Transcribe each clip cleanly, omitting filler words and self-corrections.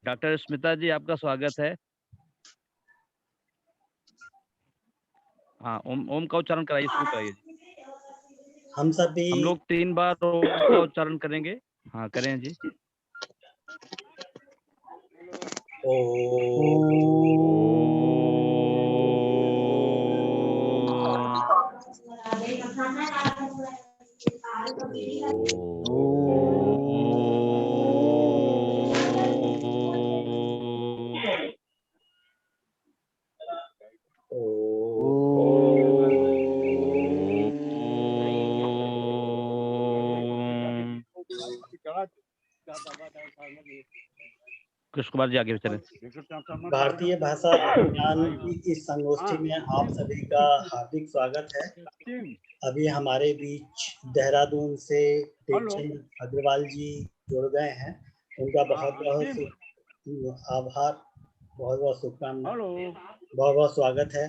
Doctor Smita जी, आपका स्वागत है। हाँ, ओम ओम का उच्चारण कराइए, शुरू कराइए। हम सभी हम लोग 3 बार ओम का उच्चारण करेंगे। हाँ, करें जी। कृष्ण कुमार जी, आगे चलें। भारतीय भाषा अभियान की इस संगोष्ठी में आप सभी का हार्दिक स्वागत है। अभी हमारे बीच देहरादून से टेकचंद अग्रवाल जी जुड़ गए हैं। उनका बहुत बहुत आभार, बहुत बहुत शुभकामनाएं, बहुत बहुत स्वागत है।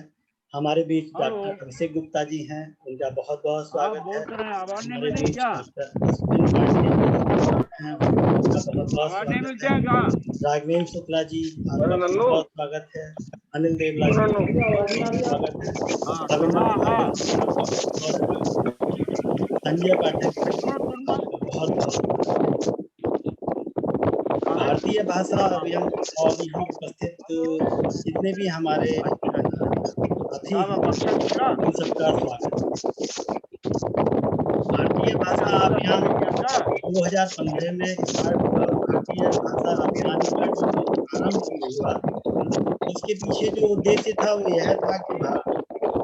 हमारे बीच डॉक्टर अभिषेक गुप्ता जी हैं, उनका बहुत बहुत स्वागत है। हमारे बीच डॉक्टर स्पिन पांडे हैं, उनका बहुत बहुत स्वागत है। राघवेंद्र शुक्ला जी, आपका बहुत बहुत स्वागत है। अनिल देवलाल जी, बहुत स्वागत है। संजय पाठक, आपका बहुत बहुत। भारतीय भाषा अभियान और यहाँ उपस्थित जितने भी हमारे अतिथि हैं, उन सबका स्वागत है। भारतीय भाषा अभियान 2015 में स्टार्ट हुआ। भारतीय भाषा अभियान का जो आरंभ हुआ, उसके पीछे जो उद्देश्य था वो यह था कि भारत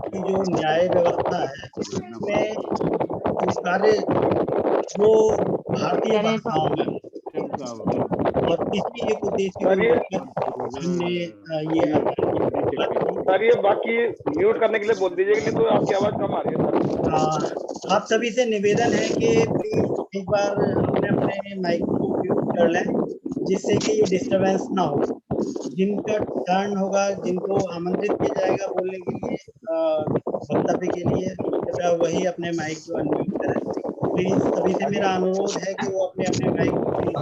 की जो न्याय व्यवस्था है उसमें जो कार्य वो भारतीय भाषाओं में हो। और इसी एक उद्देश्य को लेकर हमने ये अभियान। सर, ये बाकी म्यूट करने के लिए बोल दीजिए, नहीं तो आपकी आवाज कम आ रही है सर। आप सभी से निवेदन है कि प्लीज एक बार अपने अपने माइक को म्यूट कर लें, जिससे कि ये डिस्टरबेंस ना हो। जिनका टर्न होगा, जिनको आमंत्रित किया जाएगा बोलने के लिए, वक्तव्य के लिए, कृपया वही अपने माइक को अनम्यूट करें। प्लीज सभी से मेरा अनुरोध है कि वो अपने अपने माइक को प्लीज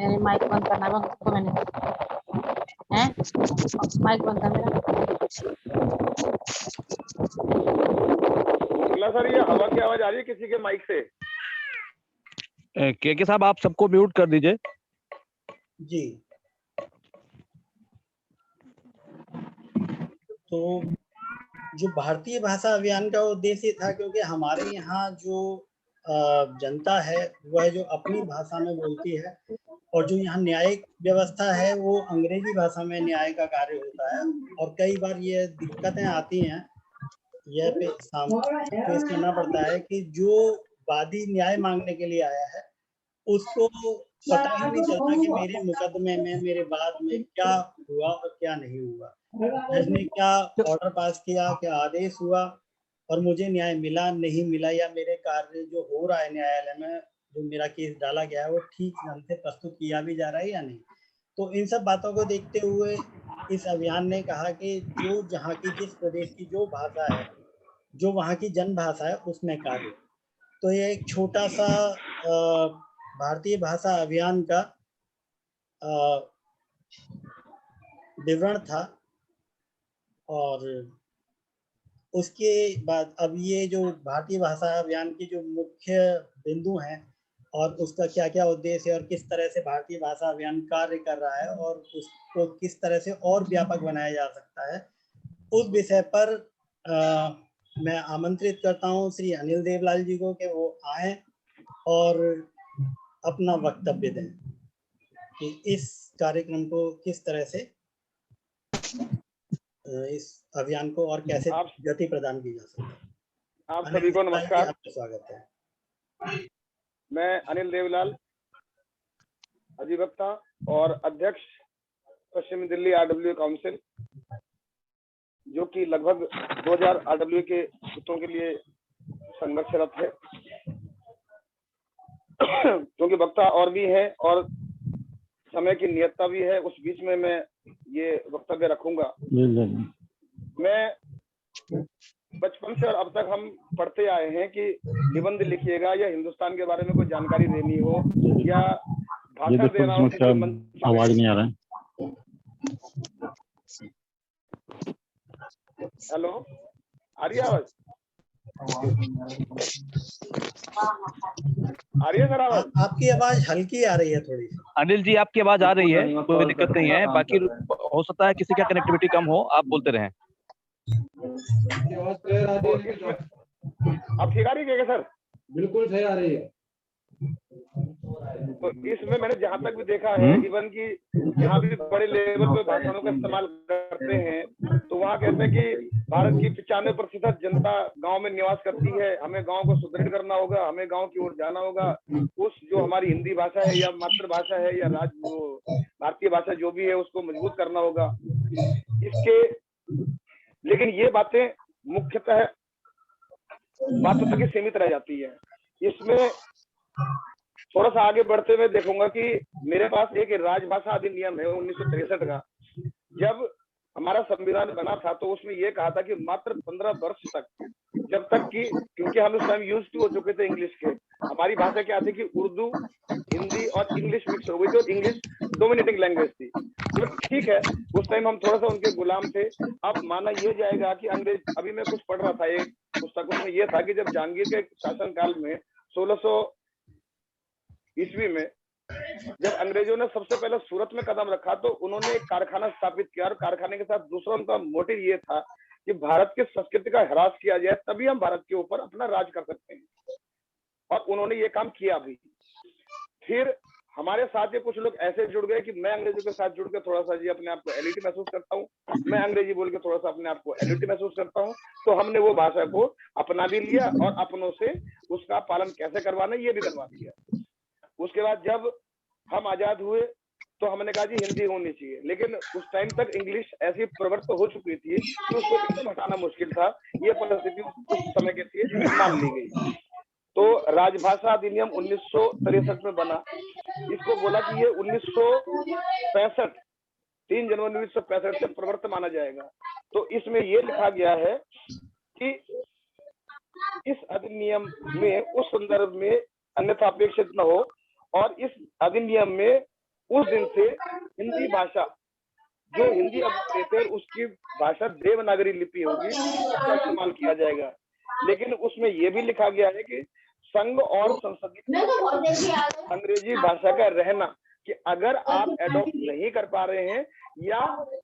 मेरे माइक बंद करना है, उसको मैंने हैं माइक बंद कर मेरा। सर, ये हवा की आवाज आ रही है किसी के माइक से? के साहब, आप सबको म्यूट कर दीजिए जी। तो जो भारतीय भाषा अभियान का उद्देश्य था, क्योंकि हमारे यहाँ जो जनता है वह जो अपनी भाषा में बोलती है, और जो यहाँ न्यायिक व्यवस्था है वो अंग्रेजी भाषा में न्याय का कार्य होता है। और कई बार ये दिक्कतें आती हैं, यह पेश करना पड़ता है कि जो वादी न्याय मांगने के लिए आया है उसको पता ही नहीं चलता कि मेरे मुकदमे में, मेरे वाद में क्या हुआ और क्या नहीं हुआ, जज ने क्या ऑर्डर पास किया, क्या आदेश हुआ, और मुझे न्याय मिला नहीं मिला, या मेरे कार्य जो हो रहा है न्यायालय में, जो मेरा केस डाला गया है वो ठीक ढंग से प्रस्तुत किया भी जा रहा है या नहीं। तो इन सब बातों को देखते हुए इस अभियान ने कहा कि जो जहाँ की, जिस प्रदेश की जो भाषा है, जो वहाँ की जन भाषा है, उसमें कार्य। तो ये एक छोटा सा भारतीय भाषा अभियान का विवरण था। और उसके बाद अब ये जो भारतीय भाषा अभियान के जो मुख्य बिंदु हैं और उसका क्या क्या उद्देश्य है और किस तरह से भारतीय भाषा अभियान कार्य कर रहा है और उसको किस तरह से और व्यापक बनाया जा सकता है, उस विषय पर मैं आमंत्रित करता हूं श्री अनिल देवलाल जी को कि वो आए और अपना वक्तव्य दें कि इस कार्यक्रम को किस तरह से, इस अभियान को और कैसे गति प्रदान की जा सकती है। आप सभी को नमस्कार, आपका स्वागत है। मैं अनिल देवलाल, अधिवक्ता और अध्यक्ष पश्चिमी दिल्ली RWA काउंसिल, जो कि लगभग 2000 RWA के हितों के लिए संघर्षरत है। क्योंकि वक्ता और भी है और समय की नियतता भी है, उस बीच में मैं ये वक्तव्य रखूंगा। मैं बचपन से और अब तक हम पढ़ते आए हैं कि निबंध लिखिएगा या हिंदुस्तान के बारे में कोई जानकारी देनी हो या भाषण देना हो, आवाज नहीं आ रहा है। हेलो, आ रही है आवाज? आ रही है सर आवाज? आपकी आवाज हल्की आ रही है थोड़ी सी। अनिल जी आपकी आवाज आ रही है, कोई दिक्कत नहीं है। बाकी हो सकता है किसी का कनेक्टिविटी कम हो, आप बोलते रहें। अब ठीक आ रही है क्या सर? बिल्कुल सही आ रही है। तो इसमें मैंने जहां तक भी देखा है, इवन की यहाँ भी बड़े लेवल पे भाषणों का इस्तेमाल करते हैं, तो वहाँ कहते हैं कि भारत की 95% जनता गांव में निवास करती है, हमें गांव को सुदृढ़ करना होगा, हमें गांव की ओर जाना होगा, उस जो हमारी हिंदी भाषा है या मातृभाषा है या भारतीय भाषा जो भी है उसको मजबूत करना होगा। इसके लेकिन ये बातें मुख्यतः बातों तक ही सीमित रह जाती है। इसमें थोड़ा सा आगे बढ़ते हुए देखूंगा कि मेरे पास एक राजभाषा अधिनियम है 1963 का। जब हमारा संविधान बना था तो उसमें ये कहा था कि मात्र 15 वर्ष तक, जब तक कि क्योंकि हम उस टाइम यूज हो चुके थे इंग्लिश के, हमारी भाषा क्या थी कि उर्दू, हिंदी और इंग्लिश मिक्स हो गई थी और इंग्लिश डोमिनेटिंग लैंग्वेज थी। तो ठीक है, उस टाइम हम थोड़ा सा उनके गुलाम थे। अब माना ये जाएगा कि अंग्रेज, अभी मैं कुछ पढ़ रहा था एक पुस्तक, उसमें यह था कि जब जहांगीर के शासनकाल में 1600 ईस्वी में जब अंग्रेजों ने सबसे पहले सूरत में कदम रखा तो उन्होंने एक कारखाना स्थापित किया और कारखाने के साथ दूसरा उनका मोटिव ये था कि भारत की संस्कृति का ह्रास किया जाए, तभी हम भारत के ऊपर अपना राज कर सकते हैं। और उन्होंने ये काम किया भी। फिर हमारे साथ ये कुछ लोग ऐसे जुड़ गए कि मैं अंग्रेजों के साथ जुड़ के थोड़ा सा जी अपने आप को एलिटी महसूस करता हूँ, मैं अंग्रेजी बोल के थोड़ा सा अपने आप को एलिटी महसूस करता हूँ। तो हमने वो भाषा को अपना भी लिया और अपनों से उसका पालन कैसे करवाना ये भी करवा दिया। उसके बाद जब हम आजाद हुए तो हमने कहा जी हिंदी होनी चाहिए, लेकिन उस टाइम तक इंग्लिश ऐसी प्रवृत्त हो चुकी थी कि उसको एकदम हटाना मुश्किल था। ये परिस्थिति उस समय के लिए मान ली गई। तो राजभाषा अधिनियम 1963 में बना। इसको बोला कि ये 1965 3 जनवरी 1965 से प्रवृत्त माना जाएगा। तो इसमें ये लिखा गया है कि इस अधिनियम में उस संदर्भ में अन्यथा अपेक्षित न हो और इस अधिनियम में उस दिन से हिंदी भाषा जो हिंदी अब कहते हैं उसकी भाषा देवनागरी लिपि होगी, उसका इस्तेमाल किया जाएगा। लेकिन उसमें यह भी लिखा गया है कि संघ और संसदीय अंग्रेजी भाषा का रहना, कि अगर आप एडॉप्ट नहीं कर पा रहे हैं या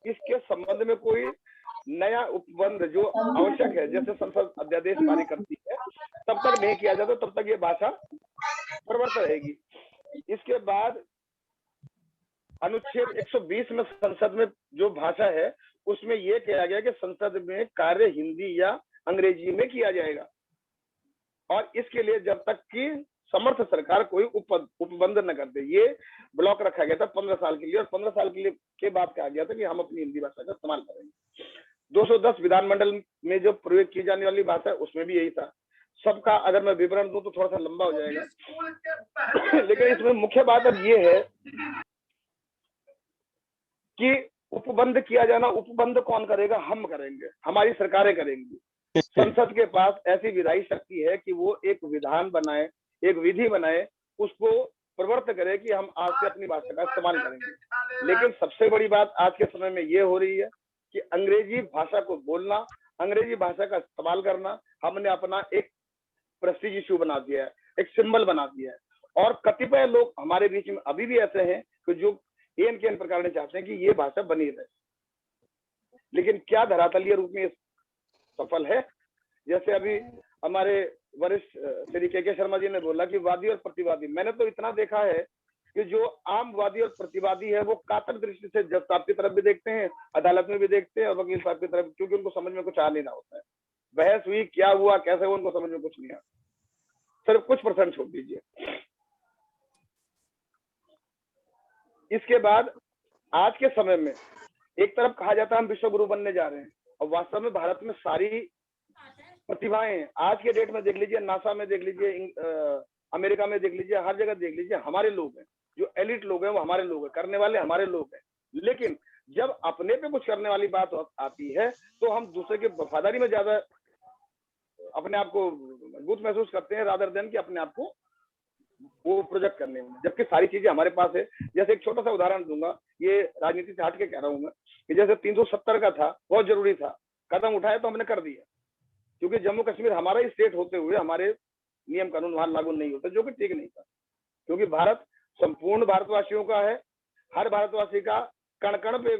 इसके संबंध में कोई नया उपबंध जो आवश्यक है, जैसे संसद अध्यादेश पारित करती है, तब तक नहीं किया जाता, तब तक ये भाषा प्रवर्तित रहेगी। इसके बाद अनुच्छेद 120 में संसद में जो भाषा है उसमें यह कहा गया कि संसद में कार्य हिंदी या अंग्रेजी में किया जाएगा और इसके लिए जब तक कि समर्थ सरकार कोई उपबंध न कर दे, ये ब्लॉक रखा गया था 15 साल के लिए। और 15 साल के लिए के बाद कहा गया था कि हम अपनी हिंदी भाषा का इस्तेमाल करेंगे। 210 विधानमंडल में जो प्रयोग की जाने वाली भाषा है उसमें भी यही था। सबका अगर मैं विवरण दूं तो थोड़ा सा लंबा हो जाएगा, लेकिन इसमें मुख्य बात अब ये है कि उपबंध किया जाना, उपबंध कौन करेगा? हम करेंगे, हमारी सरकारें करेंगी। संसद के पास ऐसी विधायी शक्ति है कि वो एक विधान बनाए, एक विधि बनाए, उसको प्रवर्त करे कि हम आज से अपनी भाषा का इस्तेमाल करेंगे। लेकिन सबसे बड़ी बात आज के समय में ये हो रही है कि अंग्रेजी भाषा को बोलना, अंग्रेजी भाषा का इस्तेमाल करना हमने अपना एक प्रेस्टीज इशू बना दिया है, एक सिंबल बना दिया है। और कतिपय लोग हमारे बीच में अभी भी ऐसे हैं कि जो एन के एन प्रकार ने चाहते हैं कि ये भाषा बनी रहे, लेकिन क्या धरातलीय रूप में सफल है? जैसे अभी हमारे वरिष्ठ श्री के शर्मा जी ने बोला कि वादी और प्रतिवादी, मैंने तो इतना देखा है कि जो आम वादी और प्रतिवादी है वो कातक दृष्टि से जज साहब की तरफ भी देखते हैं, अदालत में भी देखते हैं और वकील साहब की तरफ, क्योंकि उनको समझ में कुछ आ नहीं रहा होता है। बहस हुई, क्या हुआ, कैसे हुआ, उनको समझ में कुछ नहीं आता। सिर्फ कुछ % छोड़ दीजिए। इसके बाद आज के समय में एक तरफ कहा जाता है हम विश्व गुरु बनने जा रहे हैं, और वास्तव में भारत में सारी प्रतिभाएं हैं। आज के डेट में देख लीजिए, नासा में देख लीजिए, अमेरिका में देख लीजिए, हर जगह देख लीजिए, हमारे लोग हैं। जो एलिट लोग हैं वो हमारे लोग हैं, करने वाले हमारे लोग हैं। लेकिन जब अपने पे कुछ करने वाली बात आती है तो हम दूसरे की वफादारी में ज्यादा अपने आप को मजबूत महसूस करते हैं रादर देन कि अपने आप को वो प्रोजेक्ट करने में, जबकि सारी चीजें हमारे पास है। जैसे एक छोटा सा उदाहरण दूंगा, ये राजनीति से हट के कह रहा हूँ मैं, कि जैसे 370 का था, बहुत जरूरी था, कदम उठाया तो हमने कर दिया, क्योंकि जम्मू कश्मीर हमारा ही स्टेट होते हुए हमारे नियम कानून वहां लागू नहीं होते, जो कि ठीक नहीं था, क्योंकि भारत संपूर्ण भारतवासियों का है, हर भारतवासी का कण कण पे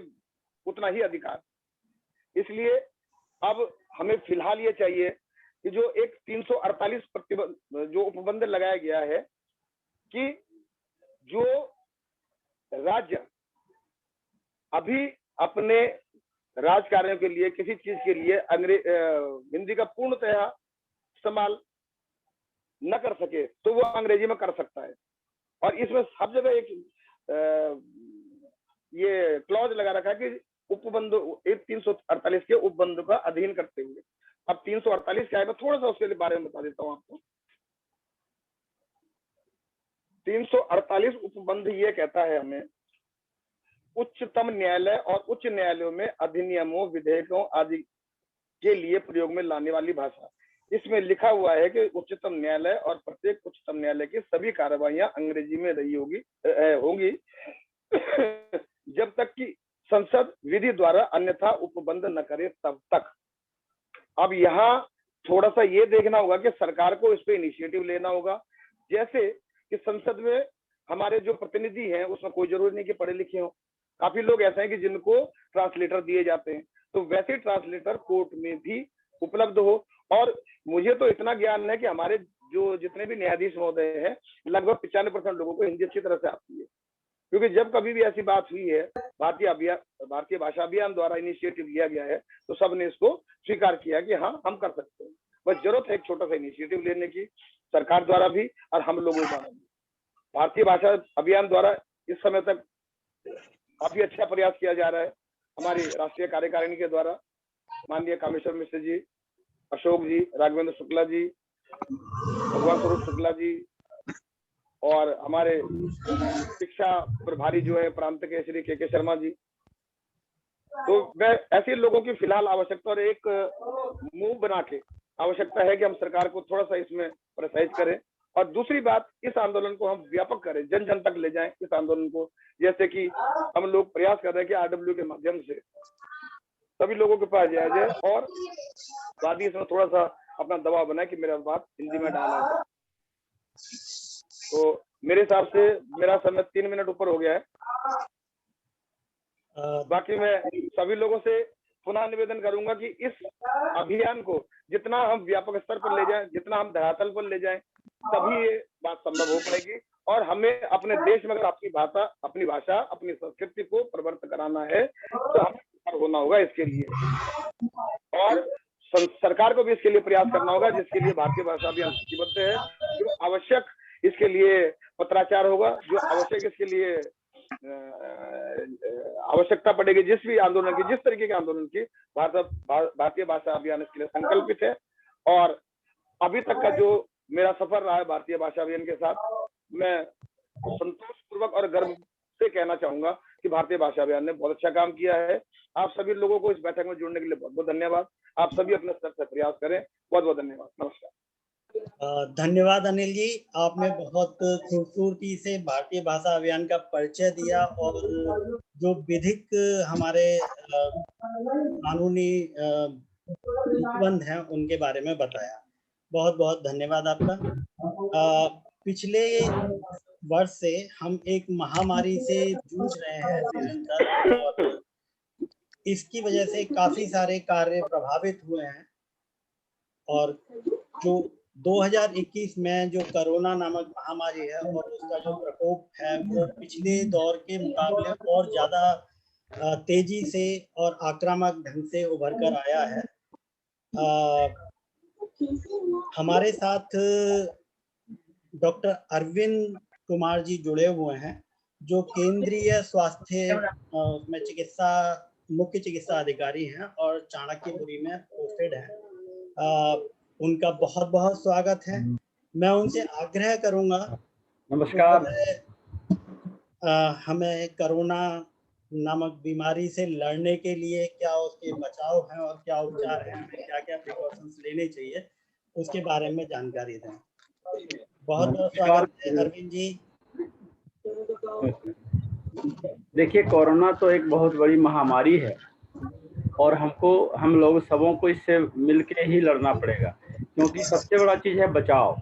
उतना ही अधिकार। इसलिए अब हमें फिलहाल ये चाहिए कि जो एक 348 प्रतिबंध जो उपबंध लगाया गया है, कि जो राज्य अभी अपने राज कार्यों के लिए किसी चीज के लिए हिंदी का पूर्णतः इस्तेमाल न कर सके तो वो अंग्रेजी में कर सकता है। और इसमें सब जगह एक ये क्लॉज लगा रखा है कि उपबंध 348 के उपबंध का अधीन करते हुए। अब 348 क्या है, मैं थोड़ा सा उसके बारे में बता देता हूँ आपको। 348 उपबंध ये कहता है हमें, उच्चतम न्यायालय और उच्च न्यायालयों में अधिनियमों, विधेयकों आदि के लिए प्रयोग में लाने वाली भाषा। इसमें लिखा हुआ है कि उच्चतम न्यायालय और प्रत्येक उच्चतम न्यायालय की सभी कार्यवाहियां अंग्रेजी में रही होंगी जब तक कि संसद विधि द्वारा अन्यथा उपबंध न करे तब तक। अब यहाँ थोड़ा सा ये देखना होगा कि सरकार को इस पे इनिशिएटिव लेना होगा। जैसे कि संसद में हमारे जो प्रतिनिधि हैं उसमें कोई जरूरी नहीं कि पढ़े लिखे हो, काफी लोग ऐसे हैं कि जिनको ट्रांसलेटर दिए जाते हैं, तो वैसे ट्रांसलेटर कोर्ट में भी उपलब्ध हो। और मुझे तो इतना ज्ञान है कि हमारे जो जितने भी न्यायाधीश महोदय हैं, लगभग 95% लोगों को हिंदी अच्छी तरह से आती है, क्योंकि जब कभी भी ऐसी बात हुई है, भारतीय भाषा अभियान द्वारा इनिशिएटिव लिया गया है, तो सबने इसको स्वीकार किया कि हाँ हम कर सकते हैं। बस जरूरत है एक छोटा सा इनिशिएटिव लेने की, सरकार द्वारा भी और हम लोगों द्वारा भी। भारतीय भाषा अभियान द्वारा इस समय तक काफी अच्छा प्रयास किया जा रहा है हमारी राष्ट्रीय कार्यकारिणी के द्वारा। माननीय कामेश्वर मिश्र जी, अशोक जी, राघवेंद्र शुक्ला जी, भगवान स्वरूप शुक्ला जी और हमारे शिक्षा प्रभारी जो है प्रांत के श्री के शर्मा जी। तो मैं ऐसे लोगों की फिलहाल आवश्यकता और एक मूव बना के आवश्यकता है कि हम सरकार को थोड़ा सा इसमें प्रोत्साहित करें। और दूसरी बात, इस आंदोलन को हम व्यापक करें, जन जन तक ले जाएं इस आंदोलन को। जैसे कि हम लोग प्रयास कर रहे हैं कि RW के माध्यम से सभी लोगों के पास जाया जाए और वादी इसमें थोड़ा सा अपना दबाव बनाए कि मेरा बात हिंदी में डाला जाए। तो मेरे हिसाब से मेरा समय 3 मिनट ऊपर हो गया है। बाकी मैं सभी लोगों से पुनः निवेदन करूंगा कि इस अभियान को जितना हम व्यापक स्तर पर ले जाएं, जितना हम धरातल पर ले जाएं, तभी ये बात संभव हो पाएगी। और हमें अपने देश में अगर अपनी भाषा, अपनी संस्कृति को प्रवर्तित कराना है तो हमें होना होगा इसके लिए, और सरकार को भी इसके लिए प्रयास करना होगा, जिसके लिए भारतीय भाषा अभियान प्रतिबद्ध है। जो आवश्यक इसके लिए पत्राचार होगा, जो आवश्यक इसके लिए आवश्यकता पड़ेगी, जिस भी आंदोलन की, जिस तरीके के आंदोलन की, भारतीय भाषा अभियान इसके लिए संकल्पित है। और अभी तक का जो मेरा सफर रहा है भारतीय भाषा अभियान के साथ, मैं संतोषपूर्वक और गर्व से कहना चाहूंगा कि भारतीय भाषा अभियान ने बहुत अच्छा काम किया है। आप सभी लोगों को इस बैठक में जुड़ने के लिए बहुत बहुत धन्यवाद। आप सभी अपने स्तर से प्रयास करें। बहुत बहुत धन्यवाद। नमस्कार। धन्यवाद अनिल जी, आपने बहुत खूबसूरती से भारतीय भाषा अभियान का परिचय दिया और जो विधिक हमारे कानूनी उपबंध हैं उनके बारे में बताया। बहुत बहुत धन्यवाद आपका। पिछले वर्ष से हम एक महामारी से जूझ रहे हैं निरंतर, और इसकी वजह से काफी सारे कार्य प्रभावित हुए हैं। और जो 2021 में जो कोरोना नामक महामारी है और उसका जो प्रकोप है वो पिछले दौर के मुकाबले और ज्यादा तेजी से और आक्रामक ढंग से उभर कर आया है। हमारे साथ डॉक्टर अरविंद कुमार जी जुड़े हुए हैं, जो केंद्रीय स्वास्थ्य में मुख्य चिकित्सा अधिकारी हैं और चाणक्यपुरी में पोस्टेड हैं। उनका बहुत बहुत स्वागत है। मैं उनसे आग्रह करूंगा, नमस्कार। हमें कोरोना नामक बीमारी से लड़ने के लिए क्या उसके बचाव हैं और क्या उपचार हैं, हमें क्या क्या प्रिकॉशंस लेने चाहिए, उसके बारे में जानकारी दें। बहुत बहुत स्वागत है अरविंद जी। देखिए, कोरोना तो एक बहुत बड़ी महामारी है और हम लोग सबों को इससे मिलके ही लड़ना पड़ेगा, क्योंकि सबसे बड़ा चीज है बचाव।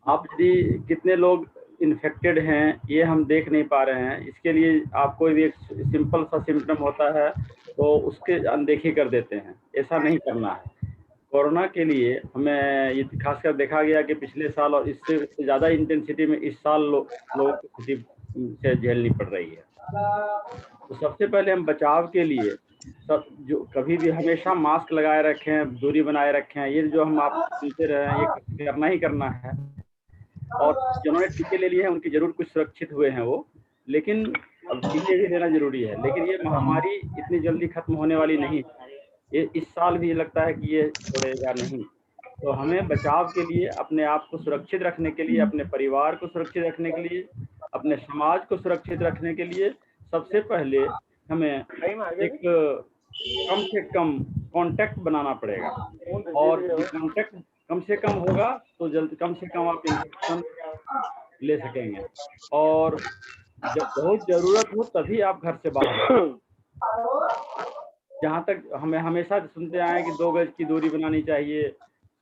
आप यदि कितने लोग इन्फेक्टेड हैं ये हम देख नहीं पा रहे हैं, इसके लिए आपको भी एक सिंपल सा सिम्टम होता है तो उसके अनदेखी कर देते हैं। ऐसा नहीं करना है। कोरोना के लिए हमें ये खासकर देखा गया कि पिछले साल और इससे ज़्यादा इंटेंसिटी में इस साल लोगों को स्थिति से झेलनी पड़ रही है। तो सबसे पहले हम बचाव के लिए सब जो कभी भी हमेशा मास्क लगाए रखें, दूरी बनाए रखें, ये जो हम आप सुनते रहे हैं ये करना ही करना है। और जिन्होंने टीके ले लिए हैं उनकी जरूर कुछ सुरक्षित हुए हैं वो, लेकिन अब टीके भी लेना जरूरी है। लेकिन ये महामारी इतनी जल्दी खत्म होने वाली नहीं, ये इस साल भी लगता है कि ये छोड़ेगा नहीं। तो हमें बचाव के लिए, अपने आप को सुरक्षित रखने के लिए, अपने परिवार को सुरक्षित रखने के लिए, अपने समाज को सुरक्षित रखने के लिए सबसे पहले हमें एक कम से कम कांटेक्ट बनाना पड़ेगा। और कांटेक्ट कम से कम होगा तो जल्द कम से कम आप इंजेक्शन ले सकेंगे। और जब बहुत जरूरत हो तभी आप घर से बाहर। जहाँ तक हमें हमेशा सुनते आए कि 2 गज की दूरी बनानी चाहिए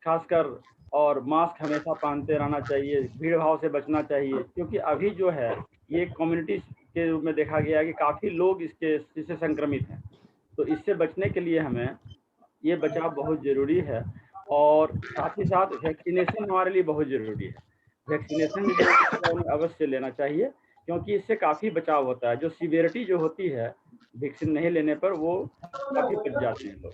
खासकर, और मास्क हमेशा पहनते रहना चाहिए, भीड़ भाव से बचना चाहिए, क्योंकि अभी जो है ये कम्युनिटी के रूप में देखा गया है कि काफ़ी लोग इससे संक्रमित हैं। तो इससे बचने के लिए हमें ये बचाव बहुत ज़रूरी है। और साथ ही साथ वैक्सीनेशन हमारे लिए बहुत ज़रूरी है। वैक्सीनेशन भी अवश्य लेना चाहिए, क्योंकि इससे काफ़ी बचाव होता है। जो सीवियरिटी जो होती है वैक्सीन नहीं लेने पर वो काफ़ी बच जाते हैं लोग।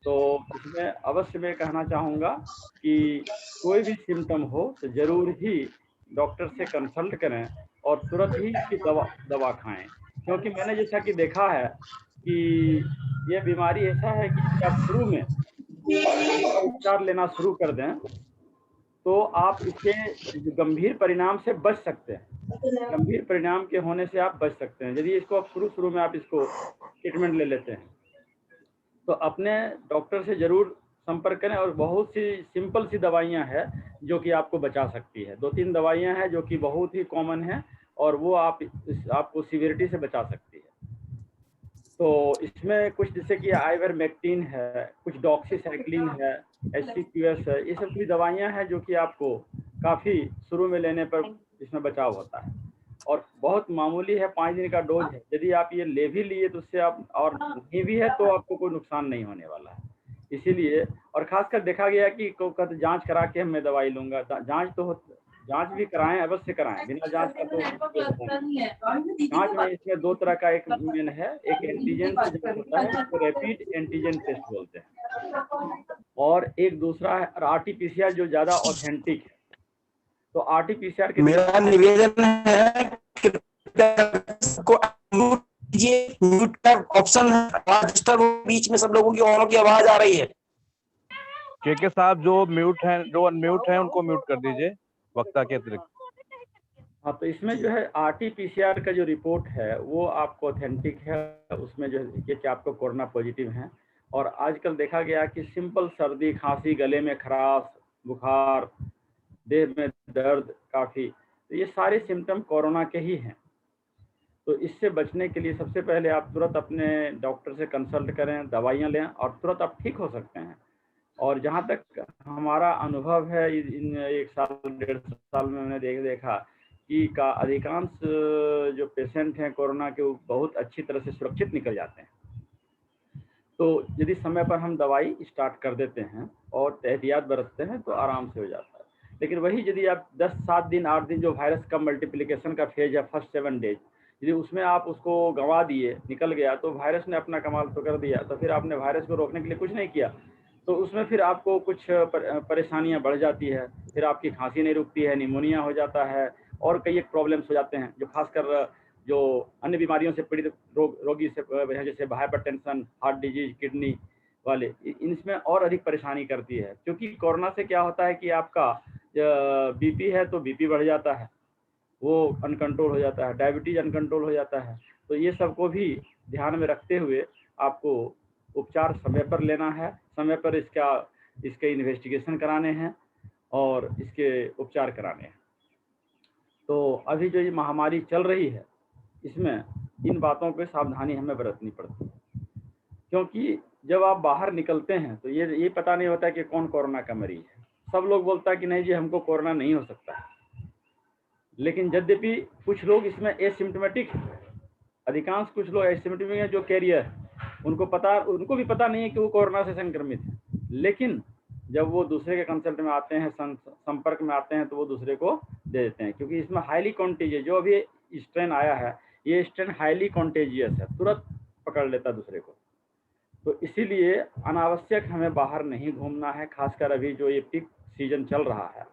तो इसमें अवश्य मैं कहना चाहूँगा कि कोई भी सिम्टम हो तो ज़रूर ही डॉक्टर से कंसल्ट करें और तुरंत ही इसकी दवा खाएं। क्योंकि मैंने जैसा कि देखा है कि ये बीमारी ऐसा है कि आप शुरू में उपचार लेना शुरू कर दें तो आप इसके गंभीर परिणाम से बच सकते हैं। गंभीर परिणाम के होने से आप बच सकते हैं यदि इसको आप शुरू में आप इसको ट्रीटमेंट ले लेते हैं। तो अपने डॉक्टर से ज़रूर संपर्क करें। और बहुत सी सिंपल सी दवाइयाँ हैं जो कि आपको बचा सकती है। 2-3 दवाइयाँ हैं जो कि बहुत ही कॉमन है और वो आपको सीवियरिटी से बचा सकती है। तो इसमें कुछ जैसे कि आइवरमेक्टिन है, कुछ डॉक्सीसाइक्लिन है, HCQS है, ये सब की दवाइयाँ हैं जो कि आपको काफ़ी शुरू में लेने पर इसमें बचाव होता है और बहुत मामूली है। 5 दिन का डोज है। यदि आप ये ले भी लिए तो उससे आप और नहीं भी है तो आपको कोई नुकसान नहीं होने वाला है। इसीलिए और खासकर देखा गया कि जांच करा के मैं दवाई लूँगा। जांच भी कराएं, अवश्य कराएं। बिना जांच का तो जांच में इसमें 2 तरह का एक मेन है। एक एंटीजन से जांच होता है जिसको रैपिड एंटीजन टेस्ट बोलते हैं, और एक दूसरा है RT-PCR जो ज़्यादा ऑथेंटिक है। तो RT-PCR के मेरा निवेदन है कि म्यूट का ऑप्शन है, बीच में सब लोगों की औरों की आवाज आ रही है। के साहब जो म्यूट हैं, जो अनम्यूट हैं उनको म्यूट कर दीजिए वक्ता के अतिरिक्त। हाँ, तो इसमें जो है RT-PCR का जो रिपोर्ट है वो आपको ऑथेंटिक है। उसमें जो है कि आपको कोरोना पॉजिटिव है। और आजकल देखा गया कि सिंपल सर्दी खांसी, गले में खराश, बुखार, देह में दर्द काफ़ी, तो ये सारे सिम्टम कोरोना के ही हैं। तो इससे बचने के लिए सबसे पहले आप तुरंत अपने डॉक्टर से कंसल्ट करें, दवाइयाँ लें और तुरंत आप ठीक हो सकते हैं। और जहाँ तक हमारा अनुभव है इन 1 साल 1.5 साल में मैंने देखा कि अधिकांश जो पेशेंट हैं कोरोना के वो बहुत अच्छी तरह से सुरक्षित निकल जाते हैं। तो यदि समय पर हम दवाई स्टार्ट कर देते हैं और एहतियात बरतते हैं तो आराम से हो जाता है। लेकिन वही यदि आप 7 दिन 8 दिन जो वायरस का मल्टीप्लिकेशन का फेज है, फर्स्ट 7 डेज, यदि उसमें आप उसको गंवा दिए, निकल गया, तो वायरस ने अपना कमाल तो कर दिया। तो फिर आपने वायरस को रोकने के लिए कुछ नहीं किया, तो उसमें फिर आपको कुछ परेशानियां बढ़ जाती है। फिर आपकी खांसी नहीं रुकती है, निमोनिया हो जाता है और कई एक प्रॉब्लम्स हो जाते हैं जो खासकर जो अन्य बीमारियों से पीड़ित रोगी से जैसे हाइपरटेंशन, हार्ट डिजीज, किडनी वाले, इनमें और अधिक परेशानी करती है। क्योंकि कोरोना से क्या होता है कि आपका बीपी है तो बीपी बढ़ जाता है, वो अनकंट्रोल हो जाता है, डायबिटीज अनकंट्रोल हो जाता है। तो ये सबको भी ध्यान में रखते हुए आपको उपचार समय पर लेना है, समय पर इसका इसके इन्वेस्टिगेशन कराने हैं और इसके उपचार कराने हैं। तो अभी जो ये महामारी चल रही है इसमें इन बातों पे सावधानी हमें बरतनी पड़ती है, क्योंकि जब आप बाहर निकलते हैं तो ये पता नहीं होता कि कौन कोरोना का मरीज है। सब लोग बोलता है कि नहीं जी हमको कोरोना नहीं हो सकता है, लेकिन यद्यपि कुछ लोग इसमें एसिम्प्टोमेटिक हैं, अधिकांश कुछ लोग एसिम्प्टोमेटिक हैं जो कैरियर है, उनको भी पता नहीं है कि वो कोरोना से संक्रमित है, लेकिन जब वो दूसरे के कंसल्ट में आते हैं, संपर्क में आते हैं, तो वो दूसरे को दे देते हैं, क्योंकि इसमें हाईली कॉन्टेजियस जो अभी स्ट्रेन आया है, ये स्ट्रेन हाईली कॉन्टेजियस है, तुरंत पकड़ लेता दूसरे को। तो इसीलिए अनावश्यक हमें बाहर नहीं घूमना है, खासकर अभी जो ये पीक सीजन चल रहा है,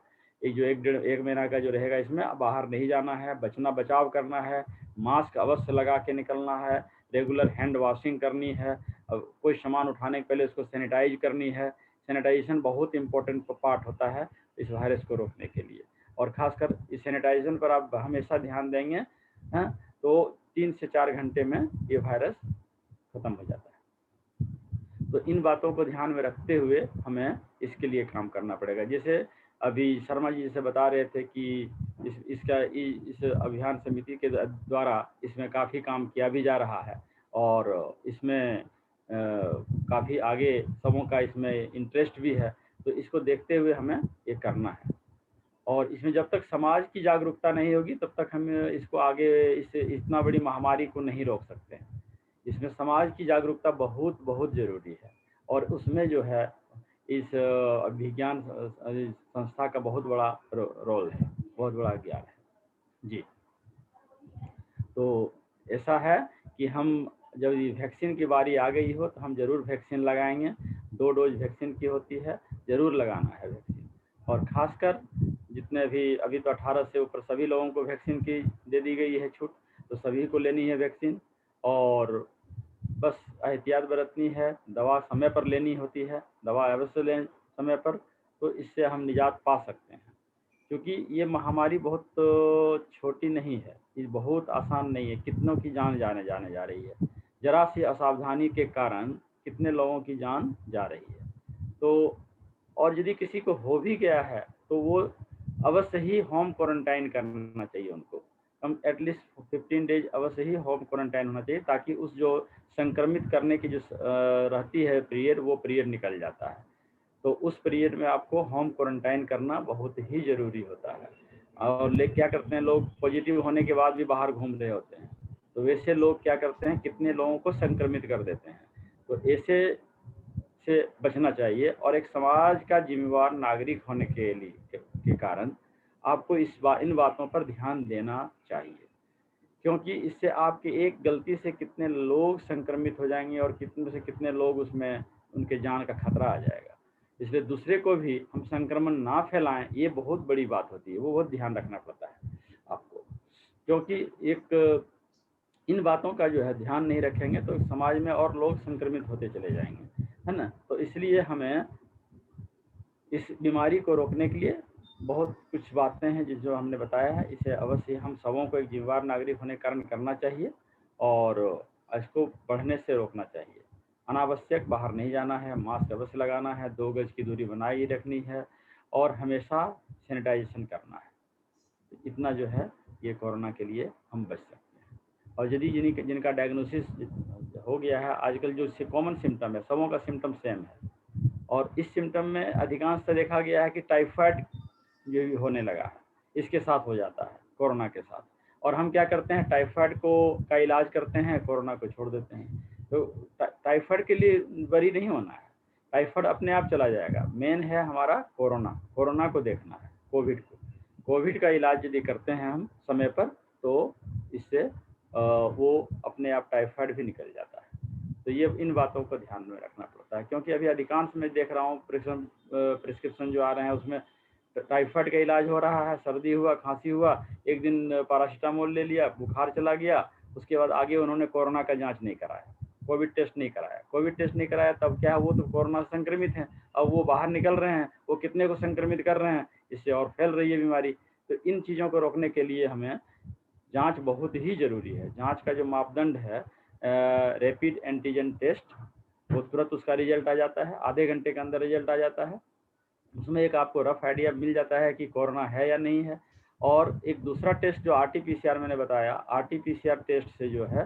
एक जो एक महीना का जो रहेगा, इसमें बाहर नहीं जाना है, बचाव करना है, मास्क अवश्य लगा के निकलना है, रेगुलर हैंड वॉशिंग करनी है, कोई सामान उठाने के पहले उसको सैनिटाइज करनी है। सैनिटाइजेशन बहुत इंपॉर्टेंट पार्ट होता है इस वायरस को रोकने के लिए, और खासकर इस सैनिटाइजेशन पर आप हमेशा ध्यान देंगे तो 3 से 4 घंटे में ये वायरस खत्म हो जाता है। तो इन बातों को ध्यान में रखते हुए हमें इसके लिए काम करना पड़ेगा। जैसे अभी शर्मा जी जैसे बता रहे थे कि इस अभियान समिति के द्वारा इसमें काफ़ी काम किया भी जा रहा है, और इसमें काफ़ी आगे सबों का इसमें इंटरेस्ट भी है। तो इसको देखते हुए हमें ये करना है, और इसमें जब तक समाज की जागरूकता नहीं होगी तब तक हम इसको आगे इतना बड़ी महामारी को नहीं रोक सकते हैं। इसमें समाज की जागरूकता बहुत बहुत ज़रूरी है, और उसमें जो है इस विज्ञान संस्था का बहुत बड़ा रोल है, बहुत बड़ा ज्ञान है जी। तो ऐसा है कि हम जब ये वैक्सीन की बारी आ गई हो तो हम ज़रूर वैक्सीन लगाएंगे। 2 डोज वैक्सीन की होती है, ज़रूर लगाना है वैक्सीन। और ख़ासकर जितने भी अभी तो 18 से ऊपर सभी लोगों को वैक्सीन की दे दी गई है छूट, तो सभी को लेनी है वैक्सीन, और बस एहतियात बरतनी है। दवा समय पर लेनी होती है, दवा अवश्य लें समय पर, तो इससे हम निजात पा सकते हैं। क्योंकि ये महामारी बहुत छोटी नहीं है, ये बहुत आसान नहीं है, कितनों की जान जाने जा रही है। जरा सी असावधानी के कारण कितने लोगों की जान जा रही है। तो और यदि किसी को हो भी गया है तो वो अवश्य ही होम क्वारंटाइन करना चाहिए उनको, कम एटलीस्ट 15 डेज अवश्य ही होम क्वारंटाइन होना चाहिए, ताकि उस जो संक्रमित करने की जो रहती है पीरियड, वो पीरियड निकल जाता है। तो उस पीरियड में आपको होम क्वारंटाइन करना बहुत ही ज़रूरी होता है। और क्या करते हैं लोग, पॉजिटिव होने के बाद भी बाहर घूम रहे होते हैं, तो वैसे लोग क्या करते हैं, कितने लोगों को संक्रमित कर देते हैं। तो ऐसे से बचना चाहिए, और एक समाज का जिम्मेवार नागरिक होने के कारण आपको इन बातों पर ध्यान देना चाहिए, क्योंकि इससे आपके एक गलती से कितने लोग संक्रमित हो जाएंगे, और कितने से कितने लोग उसमें उनके जान का खतरा आ जाएगा। इसलिए दूसरे को भी हम संक्रमण ना फैलाएं, ये बहुत बड़ी बात होती है, वो बहुत ध्यान रखना पड़ता है आपको, क्योंकि एक इन बातों का जो है ध्यान नहीं रखेंगे तो समाज में और लोग संक्रमित होते चले जाएंगे, है ना। तो इसलिए हमें इस बीमारी को रोकने के लिए बहुत कुछ बातें हैं जो हमने बताया है, इसे अवश्य हम सबों को एक जिम्मेवार नागरिक होने के कारण करना चाहिए, और इसको बढ़ने से रोकना चाहिए। अनावश्यक बाहर नहीं जाना है, मास्क अवश्य लगाना है, 2 गज की दूरी बनाए ही रखनी है, और हमेशा सैनिटाइजेशन करना है। तो इतना जो है ये कोरोना के लिए हम बच सकते हैं। और यदि जिनका डायग्नोसिस हो गया है, आजकल जो कॉमन सिम्टम है, सबों का सिम्टम सेम है, और इस सिम्टम में अधिकांश से देखा गया है कि टाइफाइड जो भी होने लगा है, इसके साथ हो जाता है कोरोना के साथ। और हम क्या करते हैं, टाइफाइड का इलाज करते हैं, कोरोना को छोड़ देते हैं। तो टाइफाइड के लिए वरी नहीं होना है, टाइफाइड अपने आप चला जाएगा। मेन है हमारा कोरोना को देखना है, कोविड का इलाज यदि करते हैं हम समय पर, तो इससे वो अपने आप टाइफाइड भी निकल जाता है। तो ये इन बातों को ध्यान में रखना पड़ता है, क्योंकि अभी अधिकांश में देख रहा हूँ प्रिस्क्रिप्शन जो आ रहे हैं उसमें टाइफाइड का इलाज हो रहा है। सर्दी हुआ, खांसी हुआ, एक दिन पैरासीटामोल ले लिया, बुखार चला गया, उसके बाद आगे उन्होंने कोरोना का जांच नहीं कराया, कोविड टेस्ट नहीं कराया। तब क्या है, वो तो कोरोना से संक्रमित हैं, अब वो बाहर निकल रहे हैं, वो कितने को संक्रमित कर रहे हैं, इससे और फैल रही है बीमारी। तो इन चीज़ों को रोकने के लिए हमें जांच बहुत ही ज़रूरी है। जांच का जो मापदंड है रैपिड एंटीजन टेस्ट, वो तुरंत उसका रिजल्ट आ जाता है, आधे घंटे के अंदर रिजल्ट आ जाता है। उसमें एक आपको रफ आइडिया मिल जाता है कि कोरोना है या नहीं है। और एक दूसरा टेस्ट जो RT-PCR मैंने बताया, RT-PCR टेस्ट से जो है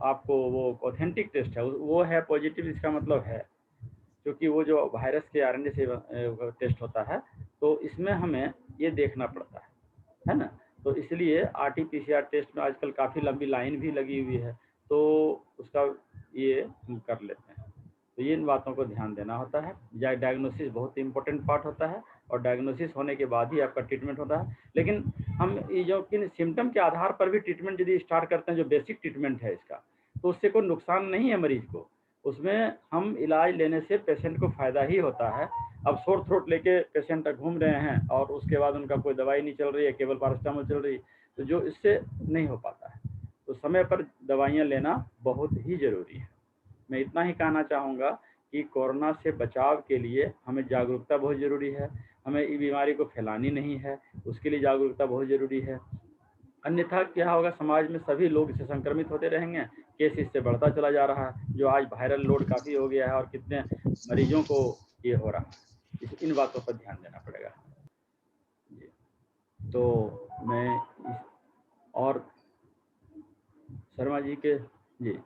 आपको वो ऑथेंटिक टेस्ट है, वो है पॉजिटिव, इसका मतलब है, क्योंकि वो जो वायरस के RNA से टेस्ट होता है, तो इसमें हमें ये देखना पड़ता है ना। तो इसलिए RT-PCR टेस्ट में आजकल काफ़ी लंबी लाइन भी लगी हुई है, तो उसका ये हम कर लेते हैं। तो ये इन बातों को ध्यान देना होता है। डायग्नोसिस बहुत इंपॉर्टेंट पार्ट होता है, और डायग्नोसिस होने के बाद ही आपका ट्रीटमेंट होता है। लेकिन हम ये जो किन सिम्टम के आधार पर भी ट्रीटमेंट यदि स्टार्ट करते हैं, जो बेसिक ट्रीटमेंट है इसका, तो उससे कोई नुकसान नहीं है मरीज को। उसमें हम इलाज लेने से पेशेंट को फ़ायदा ही होता है। अब सोर थ्रोट लेके पेशेंट घूम रहे हैं और उसके बाद उनका कोई दवाई नहीं चल रही है, केवल पैरासिटामोल चल रही है, तो जो इससे नहीं हो पाता है। तो समय पर दवाइयाँ लेना बहुत ही ज़रूरी है। मैं इतना ही कहना चाहूँगा कि कोरोना से बचाव के लिए हमें जागरूकता बहुत ज़रूरी है। हमें ये बीमारी को फैलानी नहीं है, उसके लिए जागरूकता बहुत ज़रूरी है। अन्यथा क्या होगा, समाज में सभी लोग इससे संक्रमित होते रहेंगे, केस इससे बढ़ता चला जा रहा है। जो आज वायरल लोड काफ़ी हो गया है और कितने मरीजों को ये हो रहा है, इन बातों पर ध्यान देना पड़ेगा। तो मैं और शर्मा जी के जी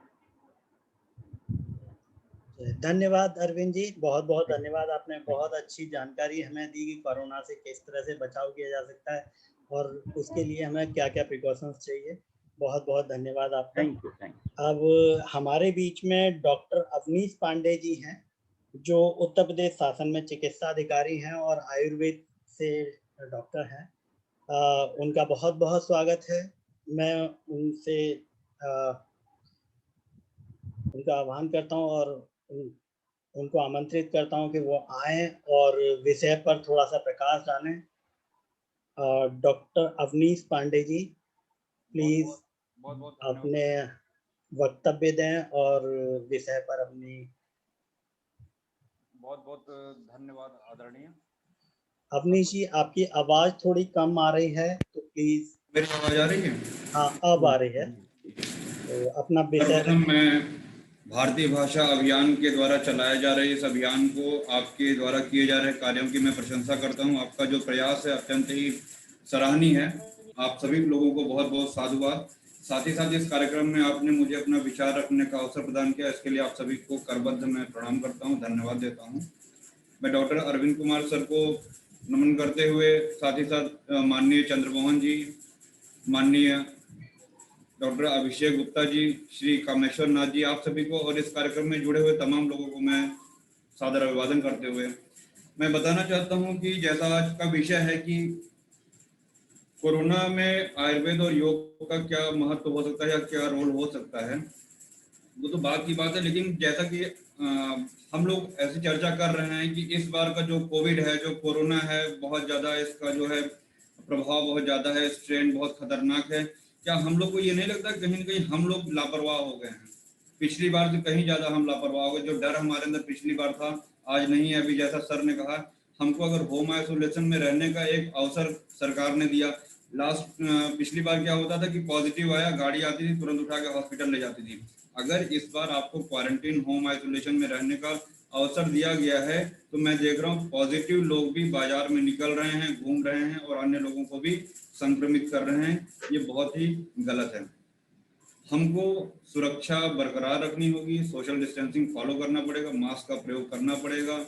धन्यवाद अरविंद जी, बहुत बहुत धन्यवाद। आपने बहुत अच्छी जानकारी हमें दी कि कोरोना से किस तरह से बचाव किया जा सकता है और उसके लिए हमें क्या क्या प्रिकॉशंस चाहिए। बहुत बहुत धन्यवाद आपका। Thank you. अब हमारे बीच में डॉक्टर अवनीश पांडे जी हैं, जो उत्तर प्रदेश शासन में चिकित्सा अधिकारी हैं और आयुर्वेद से डॉक्टर हैं। उनका बहुत बहुत स्वागत है। मैं उनसे उनका आह्वान करता हूं और उनको आमंत्रित करता हूं कि वो आएं और विषय पर थोड़ा सा प्रकाश डालें। डॉक्टर अवनीश पांडे जी, प्लीज अपने वक्तव्य दें और विषय पर अपनी। बहुत बहुत धन्यवाद आदरणीय। अवनीश जी, आपकी आवाज थोड़ी कम आ रही है, तो प्लीज। मेरी आवाज आ रही है? हाँ, अब आ रही है। तो अपना विषय। मैं भारतीय भाषा अभियान के द्वारा चलाए जा रहे इस अभियान को, आपके द्वारा किए जा रहे कार्यों की मैं प्रशंसा करता हूं। आपका जो प्रयास है अत्यंत ही सराहनीय है। आप सभी लोगों को बहुत बहुत साधुवाद। साथ ही साथ इस कार्यक्रम में आपने मुझे अपना विचार रखने का अवसर प्रदान किया, इसके लिए आप सभी को करबद्ध मैं प्रणाम करता हूँ, धन्यवाद देता हूँ। मैं डॉक्टर अरविंद कुमार सर को नमन करते हुए, साथ ही साथ माननीय चंद्रमोहन जी, माननीय डॉक्टर अभिषेक गुप्ता जी, श्री कामेश्वर नाथ जी, आप सभी को और इस कार्यक्रम में जुड़े हुए तमाम लोगों को मैं सादर अभिवादन करते हुए मैं बताना चाहता हूं कि जैसा आज का विषय है कि कोरोना में आयुर्वेद और योग का क्या महत्व हो सकता है या क्या रोल हो सकता है, वो तो बात की बात है। लेकिन जैसा कि हम लोग ऐसी चर्चा कर रहे हैं कि इस बार का जो कोविड है, जो कोरोना है, बहुत ज़्यादा इसका जो है प्रभाव बहुत ज़्यादा है, स्ट्रेन बहुत खतरनाक है। क्या हम लोग को ये नहीं लगता कहीं ना कहीं हम लोग लापरवाह हो गए हैं? पिछली बार से कहीं ज़्यादा हम लापरवाह हो गए। जो डर हमारे अंदर पिछली बार था आज नहीं है। अभी जैसा सर ने कहा, हमको अगर होम आइसोलेशन में रहने का एक अवसर सरकार ने दिया। पिछली बार क्या होता था कि पॉजिटिव आया, गाड़ी आती थी, तुरंत उठा के हॉस्पिटल ले जाती थी। अगर इस बार आपको क्वारंटीन होम आइसोलेशन में रहने का अवसर दिया गया है, तो मैं देख रहा हूँ पॉजिटिव लोग भी बाजार में निकल रहे हैं, घूम रहे हैं और अन्य लोगों को भी संक्रमित कर रहे हैं। ये बहुत ही गलत है। हमको सुरक्षा बरकरार रखनी होगी, सोशल डिस्टेंसिंग फॉलो करना पड़ेगा, मास्क का प्रयोग करना पड़ेगा,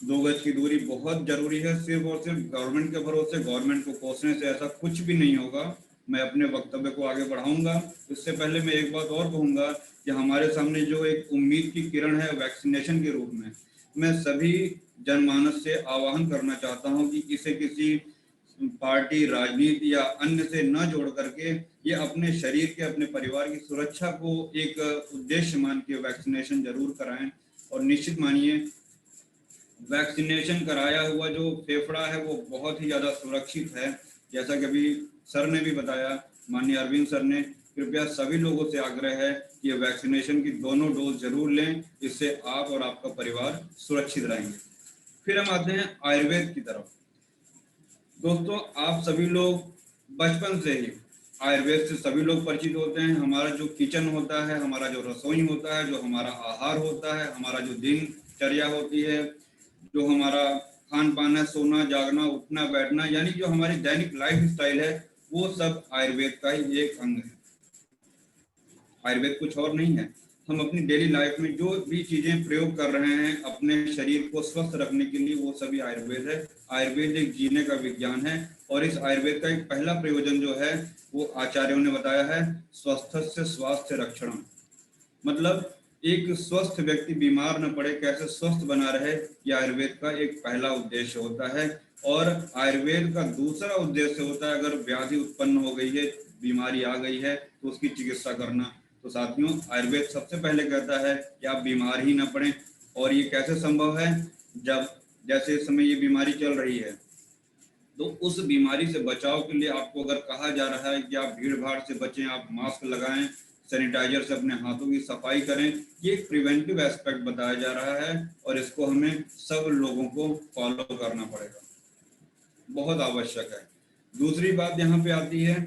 2 गज की दूरी बहुत जरूरी है। सिर्फ और सिर्फ गवर्नमेंट के भरोसे, गवर्नमेंट को कोसने से ऐसा कुछ भी नहीं होगा। मैं अपने वक्तव्य को आगे बढ़ाऊंगा। इससे पहले मैं एक बात और कहूंगा कि हमारे सामने जो एक उम्मीद की किरण है वैक्सीनेशन के रूप में, मैं सभी जनमानस से आह्वान करना चाहता हूं कि इसे किसी पार्टी, राजनीति या अन्य से न जोड़ करके ये अपने शरीर के, अपने परिवार की सुरक्षा को एक उद्देश्य मान के वैक्सीनेशन जरूर कराएं। और निश्चित मानिए, वैक्सीनेशन कराया हुआ जो फेफड़ा है वो बहुत ही ज़्यादा सुरक्षित है। जैसा कि अभी सर ने भी बताया, माननीय अरविंद सर ने, कृपया सभी लोगों से आग्रह है कि ये वैक्सीनेशन की दोनों डोज जरूर लें, इससे आप और आपका परिवार सुरक्षित रहेंगे। फिर हम आते हैं आयुर्वेद की तरफ। दोस्तों, आप सभी लोग बचपन से ही आयुर्वेद से सभी लोग परिचित होते हैं। हमारा जो किचन होता है, हमारा जो रसोई होता है, जो हमारा आहार होता है, हमारा जो दिनचर्या होती है, जो हमारा खान पान है, सोना जागना उठना बैठना, यानी जो हमारी दैनिक लाइफ स्टाइल है, वो सब आयुर्वेद का ही एक अंग है। आयुर्वेद कुछ और नहीं है। हम अपनी डेली लाइफ में जो भी चीजें प्रयोग कर रहे हैं अपने शरीर को स्वस्थ रखने के लिए, वो सभी आयुर्वेद है। आयुर्वेद एक जीने का विज्ञान है और इस आयुर्वेद का एक पहला प्रयोजन जो है वो आचार्यों ने बताया है, स्वस्थस्य स्वास्थ्य रक्षण। मतलब एक स्वस्थ व्यक्ति बीमार न पड़े, कैसे स्वस्थ बना रहे, ये आयुर्वेद का एक पहला उद्देश्य होता है। और आयुर्वेद का दूसरा उद्देश्य होता है, अगर व्याधि उत्पन्न हो गई है, बीमारी आ गई है, तो उसकी चिकित्सा करना। तो साथियों, आयुर्वेद सबसे पहले कहता है कि आप बीमार ही न पड़े। और ये कैसे संभव है? जब जैसे इस समय ये बीमारी चल रही है, तो उस बीमारी से बचाव के लिए आपको अगर कहा जा रहा है कि आप भीड़ भाड़ से बचें, आप मास्क लगाएं, सैनिटाइजर से अपने हाथों की सफाई करें, ये एक प्रिवेंटिव एस्पेक्ट बताया जा रहा है और इसको हमें सब लोगों को फॉलो करना पड़ेगा, बहुत आवश्यक है। दूसरी बात यहाँ पे आती है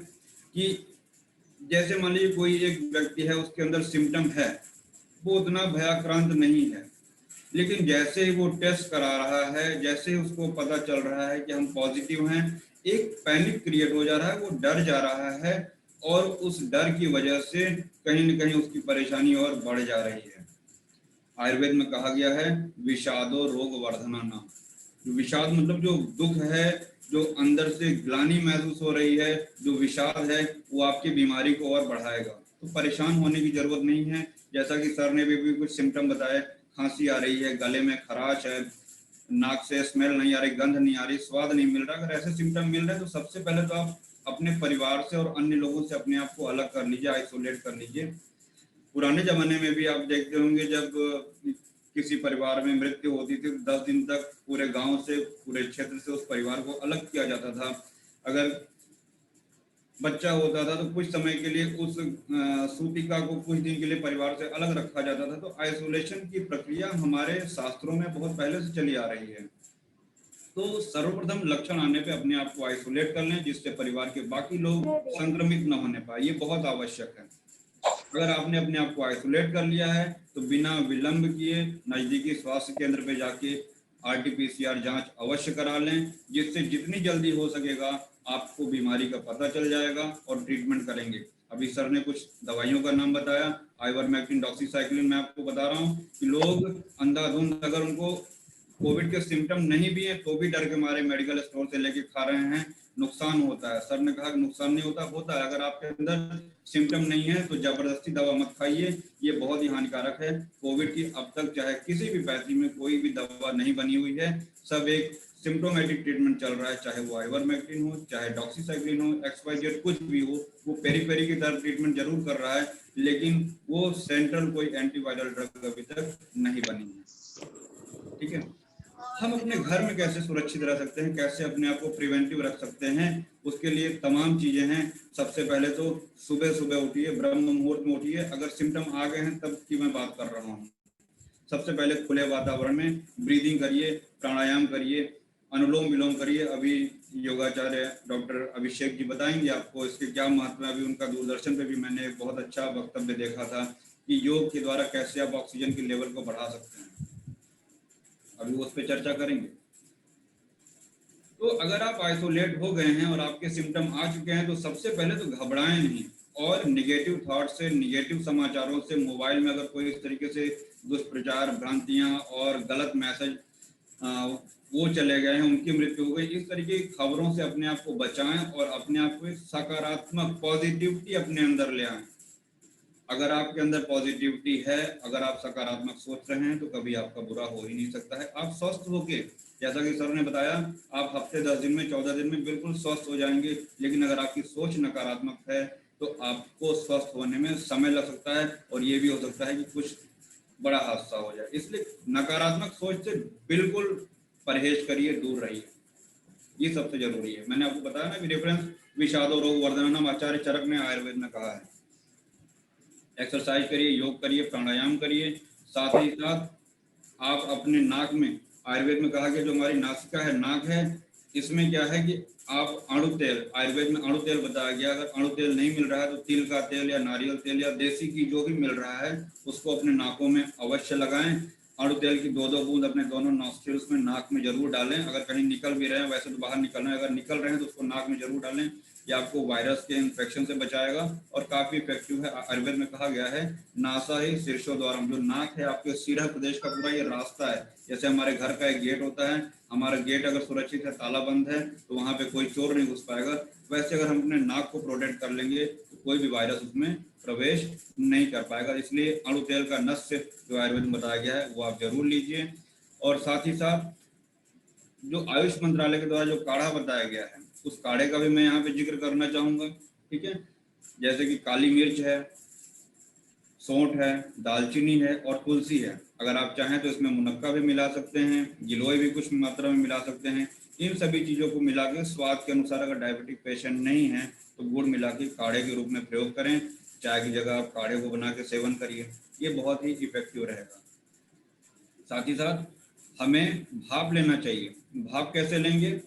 कि जैसे मान लीजिए कोई एक व्यक्ति है, उसके अंदर सिम्टम है, वो उतना भयाक्रांत नहीं है, लेकिन जैसे ही वो टेस्ट करा रहा है, जैसे ही उसको पता चल रहा है कि हम पॉजिटिव हैं, एक पैनिक क्रिएट हो जा रहा है, वो डर जा रहा है और उस डर की वजह से कहीं न कहीं उसकी परेशानी और बढ़ जा रही है। आयुर्वेद में कहा गया है विषादो रोग वर्धना नाम। विषाद मतलब जो दुख है, जो अंदर से ग्लानि महसूस हो रही है, जो विषाद है, वो आपकी बीमारी को और बढ़ाएगा। तो परेशान होने की जरूरत नहीं है। जैसा कि सर ने भी कुछ सिम्टम बताए, खांसी आ रही है, गले में खराश है, नाक से स्मेल नहीं आ रही, गंध नहीं आ रही, स्वाद नहीं मिल रहा, अगर ऐसे सिम्टम मिल रहे हैं तो सबसे पहले तो आप अपने परिवार से और अन्य लोगों से अपने आप को अलग कर लीजिए, आइसोलेट कर लीजिए। पुराने जमाने में भी आप देखते होंगे, जब किसी परिवार में मृत्यु होती थी, 10 दिन तक पूरे गांव से, पूरे क्षेत्र से उस परिवार को अलग किया जाता था। अगर बच्चा होता था तो कुछ समय के लिए उस सूतिका को कुछ दिन के लिए परिवार से अलग रखा जाता था। तो आइसोलेशन की प्रक्रिया हमारे शास्त्रों में बहुत पहले से चली आ रही है। तो सर्वप्रथम लक्षण आने पे अपने आप को आइसोलेट कर लें, जिससे परिवार के बाकी लोग संक्रमित न होने पाए, ये बहुत आवश्यक है। अगर आपने अपने आप को आइसोलेट कर लिया है तो बिना विलंब किए नजदीकी स्वास्थ्य केंद्र पे जाके RT-PCR जांच अवश्य करा लें, जिससे जितनी जल्दी हो सकेगा आपको बीमारी का पता चल जाएगा और ट्रीटमेंट करेंगे। अभी सर ने कुछ दवाइयों का नाम बताया, आइवरमेक्टिन, डॉक्सीसाइक्लिन। मैं आपको बता रहा हूँ कि लोग अंधाधुंध, अगर उनको कोविड के सिम्टम नहीं भी है तो भी डर के मारे मेडिकल स्टोर से लेके खा रहे हैं। नुकसान होता है। सर ने कहा कि नुकसान नहीं होता, होता है। अगर आपके अंदर सिम्टम नहीं है तो जबरदस्ती दवा मत खाइए, ये बहुत ही हानिकारक है। कोविड की अब तक चाहे किसी भी पैथी में कोई भी दवा नहीं बनी हुई है, सब एक सिम्टोमेटिक ट्रीटमेंट चल रहा है, चाहे वो आइवरमेक्टिन हो, चाहे डॉक्सीसाइक्लिन हो, XYZ कुछ भी हो, वो पेरी की तरह ट्रीटमेंट जरूर कर रहा है, लेकिन वो सेंट्रल कोई एंटीवायरल ड्रग अभी तक नहीं बनी है। ठीक है, हम अपने घर में कैसे सुरक्षित रह सकते हैं, कैसे अपने आप को प्रिवेंटिव रख सकते हैं, उसके लिए तमाम चीजें हैं। सबसे पहले तो सुबह सुबह उठिए, ब्रह्म मुहूर्त में उठिए। अगर सिम्टम आ गए हैं तब की मैं बात कर रहा हूँ। सबसे पहले खुले वातावरण में ब्रीदिंग करिए, प्राणायाम करिए, अनुलोम विलोम करिए। अभी योगाचार्य डॉक्टर अभिषेक जी बताएंगे आपको इसके क्या महत्व है। अभी उनका दूरदर्शन पे भी मैंने एक बहुत अच्छा वक्तव्य देखा था कि योग के द्वारा कैसे आप ऑक्सीजन के लेवल को बढ़ा सकते हैं। अभी उस पर चर्चा करेंगे। तो अगर आप आइसोलेट हो गए हैं और आपके सिम्टम आ चुके हैं तो सबसे पहले तो घबराएं नहीं, और निगेटिव थॉट से, निगेटिव समाचारों से, मोबाइल में अगर कोई इस तरीके से दुष्प्रचार, भ्रांतियां और गलत मैसेज वो चले गए हैं, उनकी मृत्यु हो गई, इस तरीके की खबरों से अपने आप को बचाएं और अपने आप को सकारात्मक पॉजिटिविटी अपने अंदर ले आएं। अगर आपके अंदर पॉजिटिविटी है, अगर आप सकारात्मक सोच रहे हैं तो कभी आपका बुरा हो ही नहीं सकता है। आप स्वस्थ होके, जैसा कि सर ने बताया, आप हफ्ते 10 दिन में, 14 दिन में बिल्कुल स्वस्थ हो जाएंगे। लेकिन अगर आपकी सोच नकारात्मक है तो आपको स्वस्थ होने में समय लग सकता है और ये भी हो सकता है कि कुछ बड़ा हादसा हो जाए। इसलिए नकारात्मक सोच से बिल्कुल परहेज करिए, दूर रहिए, ये सबसे जरूरी है। मैंने आपको बताया ना कि रेफरेंस विषादो रोग वर्धनम आचार्य चरक ने आयुर्वेद में कहा है। एक्सरसाइज करिए, योग करिए, प्राणायाम करिए, साथ ही साथ आप अपने नाक में, आयुर्वेद में कहा गया जो हमारी नासिका है, नाक है, इसमें क्या है कि आप अणु तेल, आयुर्वेद में अणु तेल बताया गया, अगर अणु तेल नहीं मिल रहा है तो तिल का तेल या नारियल तेल या देसी घी जो भी मिल रहा है उसको अपने नाकों में अवश्य लगाएं। अणु तेल की 2-2 बूंद अपने दोनों नॉस्ट्रिल्स में, नाक में जरूर डालें। अगर कहीं निकल भी रहे हैं, वैसे तो बाहर निकलना है, अगर निकल रहे हैं तो उसको नाक में जरूर डालें। ये आपको वायरस के इन्फेक्शन से बचाएगा और काफी इफेक्टिव है। आयुर्वेद में कहा गया है नासा ही शीर्षो द्वारम, जो नाक है आपके सिर प्रदेश का पूरा ये रास्ता है। जैसे हमारे घर का एक गेट होता है, हमारा गेट अगर सुरक्षित है, ताला बंद है, तो वहां पे कोई चोर नहीं घुस पाएगा। वैसे अगर हम अपने नाक को प्रोटेक्ट कर लेंगे तो कोई भी वायरस उसमें प्रवेश नहीं कर पाएगा। इसलिए अणु तेल का नस्य जो आयुर्वेद में बताया गया है वो आप जरूर लीजिए। और साथ ही साथ जो आयुष मंत्रालय के द्वारा जो काढ़ा बताया गया है उस काढ़े का भी मैं यहाँ पे जिक्र करना चाहूंगा। ठीक है, जैसे कि काली मिर्च है, सौंठ है, दालचीनी है और तुलसी है। अगर आप चाहें तो इसमें मुनक्का भी मिला सकते हैं, गिलोय भी कुछ मात्रा में मिला सकते हैं। इन सभी चीजों को मिला के स्वाद के अनुसार, अगर डायबिटिक पेशेंट नहीं है तो गुड़ मिला के काढ़े के रूप में प्रयोग करें। चाय की जगह आप काढ़े को बना के सेवन करिए, ये बहुत ही इफेक्टिव रहेगा। साथ ही साथ हमें भाप लेना चाहिए। भाप कैसे लेंगे?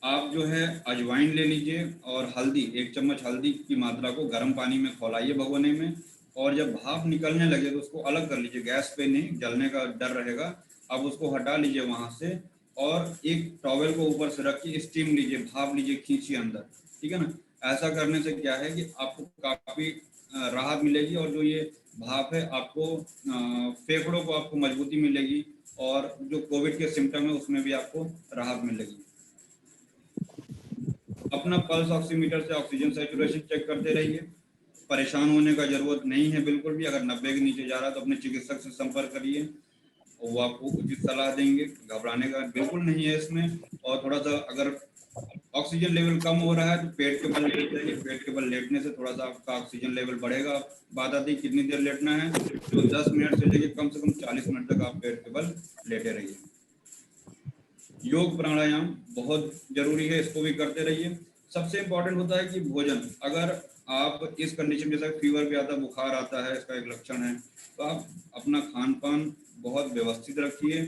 आप जो है अजवाइन ले लीजिए और हल्दी, 1 चम्मच हल्दी की मात्रा को गर्म पानी में खौलाइए भगोने में, और जब भाप निकलने लगे तो उसको अलग कर लीजिए, गैस पे नहीं, जलने का डर रहेगा। अब उसको हटा लीजिए वहां से और एक टॉवेल को ऊपर से रख के स्टीम लीजिए, भाप लीजिए, खींचिए अंदर। ठीक है ना, ऐसा करने से क्या है कि आपको काफी राहत मिलेगी और जो ये भाप है आपको फेफड़ों को आपको मजबूती मिलेगी और जो कोविड के सिम्टम है उसमें भी आपको राहत मिलेगी। अपना पल्स ऑक्सीमीटर से ऑक्सीजन सैचुरेशन चेक करते रहिए। परेशान होने का जरूरत नहीं है बिल्कुल भी। अगर 90 के नीचे जा रहा है तो अपने चिकित्सक से संपर्क करिए और वो आपको उचित सलाह देंगे। घबराने का बिल्कुल नहीं है इसमें। और थोड़ा सा अगर ऑक्सीजन लेवल कम हो रहा है तो पेट के बल लेट जाइए। पेट के बल लेटने से थोड़ा सा आपका ऑक्सीजन लेवल बढ़ेगा। बात आती है कितनी देर लेटना है, तो 10 मिनट से लेकर कम से कम 40 मिनट तक आप पेट के बल लेटे रहिए। योग प्राणायाम बहुत जरूरी है, इसको भी करते रहिए। सबसे इम्पोर्टेंट होता है कि भोजन, अगर आप इस कंडीशन जैसा फीवर भी आता है, बुखार आता है, इसका एक लक्षण है, तो आप अपना खान पान बहुत व्यवस्थित रखिए।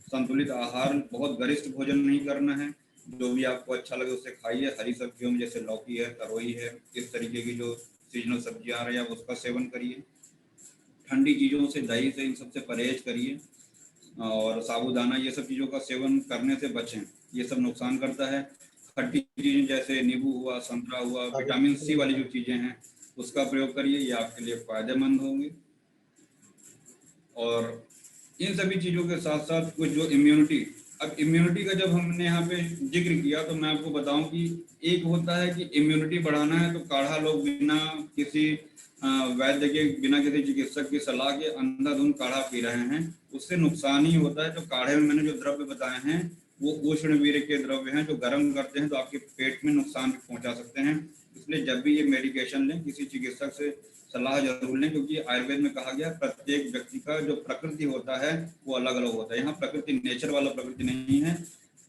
संतुलित आहार, बहुत गरिष्ठ भोजन नहीं करना है। जो भी आपको अच्छा लगे उसे खाइए। हरी सब्जियों में जैसे लौकी है, तरोई है, इस तरीके की जो सीजनल सब्जियां आ रही है आप उसका सेवन करिए। ठंडी चीज़ों से, दही से, इन सबसे परहेज करिए। और साबूदाना, ये सब चीज़ों का सेवन करने से बचें, ये सब नुकसान करता है। खट्टी चीज़ें जैसे नींबू हुआ, संतरा हुआ, विटामिन सी वाली जो चीज़ें हैं उसका प्रयोग करिए, ये आपके लिए फायदेमंद होंगे। और इन सभी चीज़ों के साथ साथ कुछ जो इम्यूनिटी, अब इम्यूनिटी का जब हमने यहाँ पे जिक्र किया तो मैं आपको बताऊं कि एक होता है कि इम्यूनिटी बढ़ाना है तो काढ़ा लोग बिना किसी वैद्य के, बिना किसी चिकित्सक की सलाह के अंधाधुंध काढ़ा पी रहे हैं, उससे नुकसान ही होता है। तो काढ़े में मैंने जो द्रव्य बताए हैं वो उष्ण वीर्य के द्रव्य हैं जो गर्म करते हैं, तो आपके पेट में नुकसान भी पहुंचा सकते हैं। इसलिए जब भी ये मेडिकेशन लें किसी चिकित्सक से सलाह जरूर लें, क्योंकि आयुर्वेद में कहा गया प्रत्येक व्यक्ति का जो प्रकृति होता है वो अलग अलग होता है। यहाँ प्रकृति नेचर वाला प्रकृति नहीं है,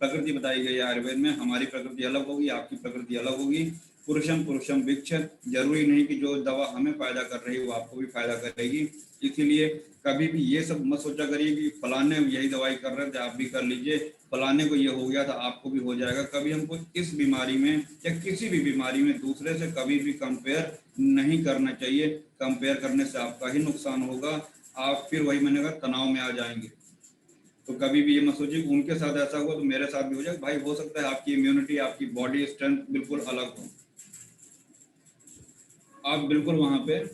प्रकृति बताई गई है आयुर्वेद में। हमारी प्रकृति अलग होगी, आपकी प्रकृति अलग होगी। पुरुषम पुरुषम भिक्ष, जरूरी नहीं कि जो दवा हमें फायदा कर रही है वो आपको भी फायदा करेगी। इसीलिए कभी भी ये सब मत सोचा करिए कि फलाने यही दवाई कर रहे थे आप भी कर लीजिए, फलाने को ये हो गया था आपको भी हो जाएगा। कभी हमको इस बीमारी में या किसी भी बीमारी में दूसरे से कभी भी कंपेयर नहीं करना चाहिए। कंपेयर करने से आपका ही नुकसान होगा, आप फिर वही मैंने कहा तनाव में आ जाएंगे। तो कभी भी ये मत सोचिए उनके साथ ऐसा हुआ तो मेरे साथ भी हो जाए। भाई हो सकता है आपकी इम्यूनिटी, आपकी बॉडी स्ट्रेंथ बिल्कुल अलग हो, आप बिल्कुल वहां पे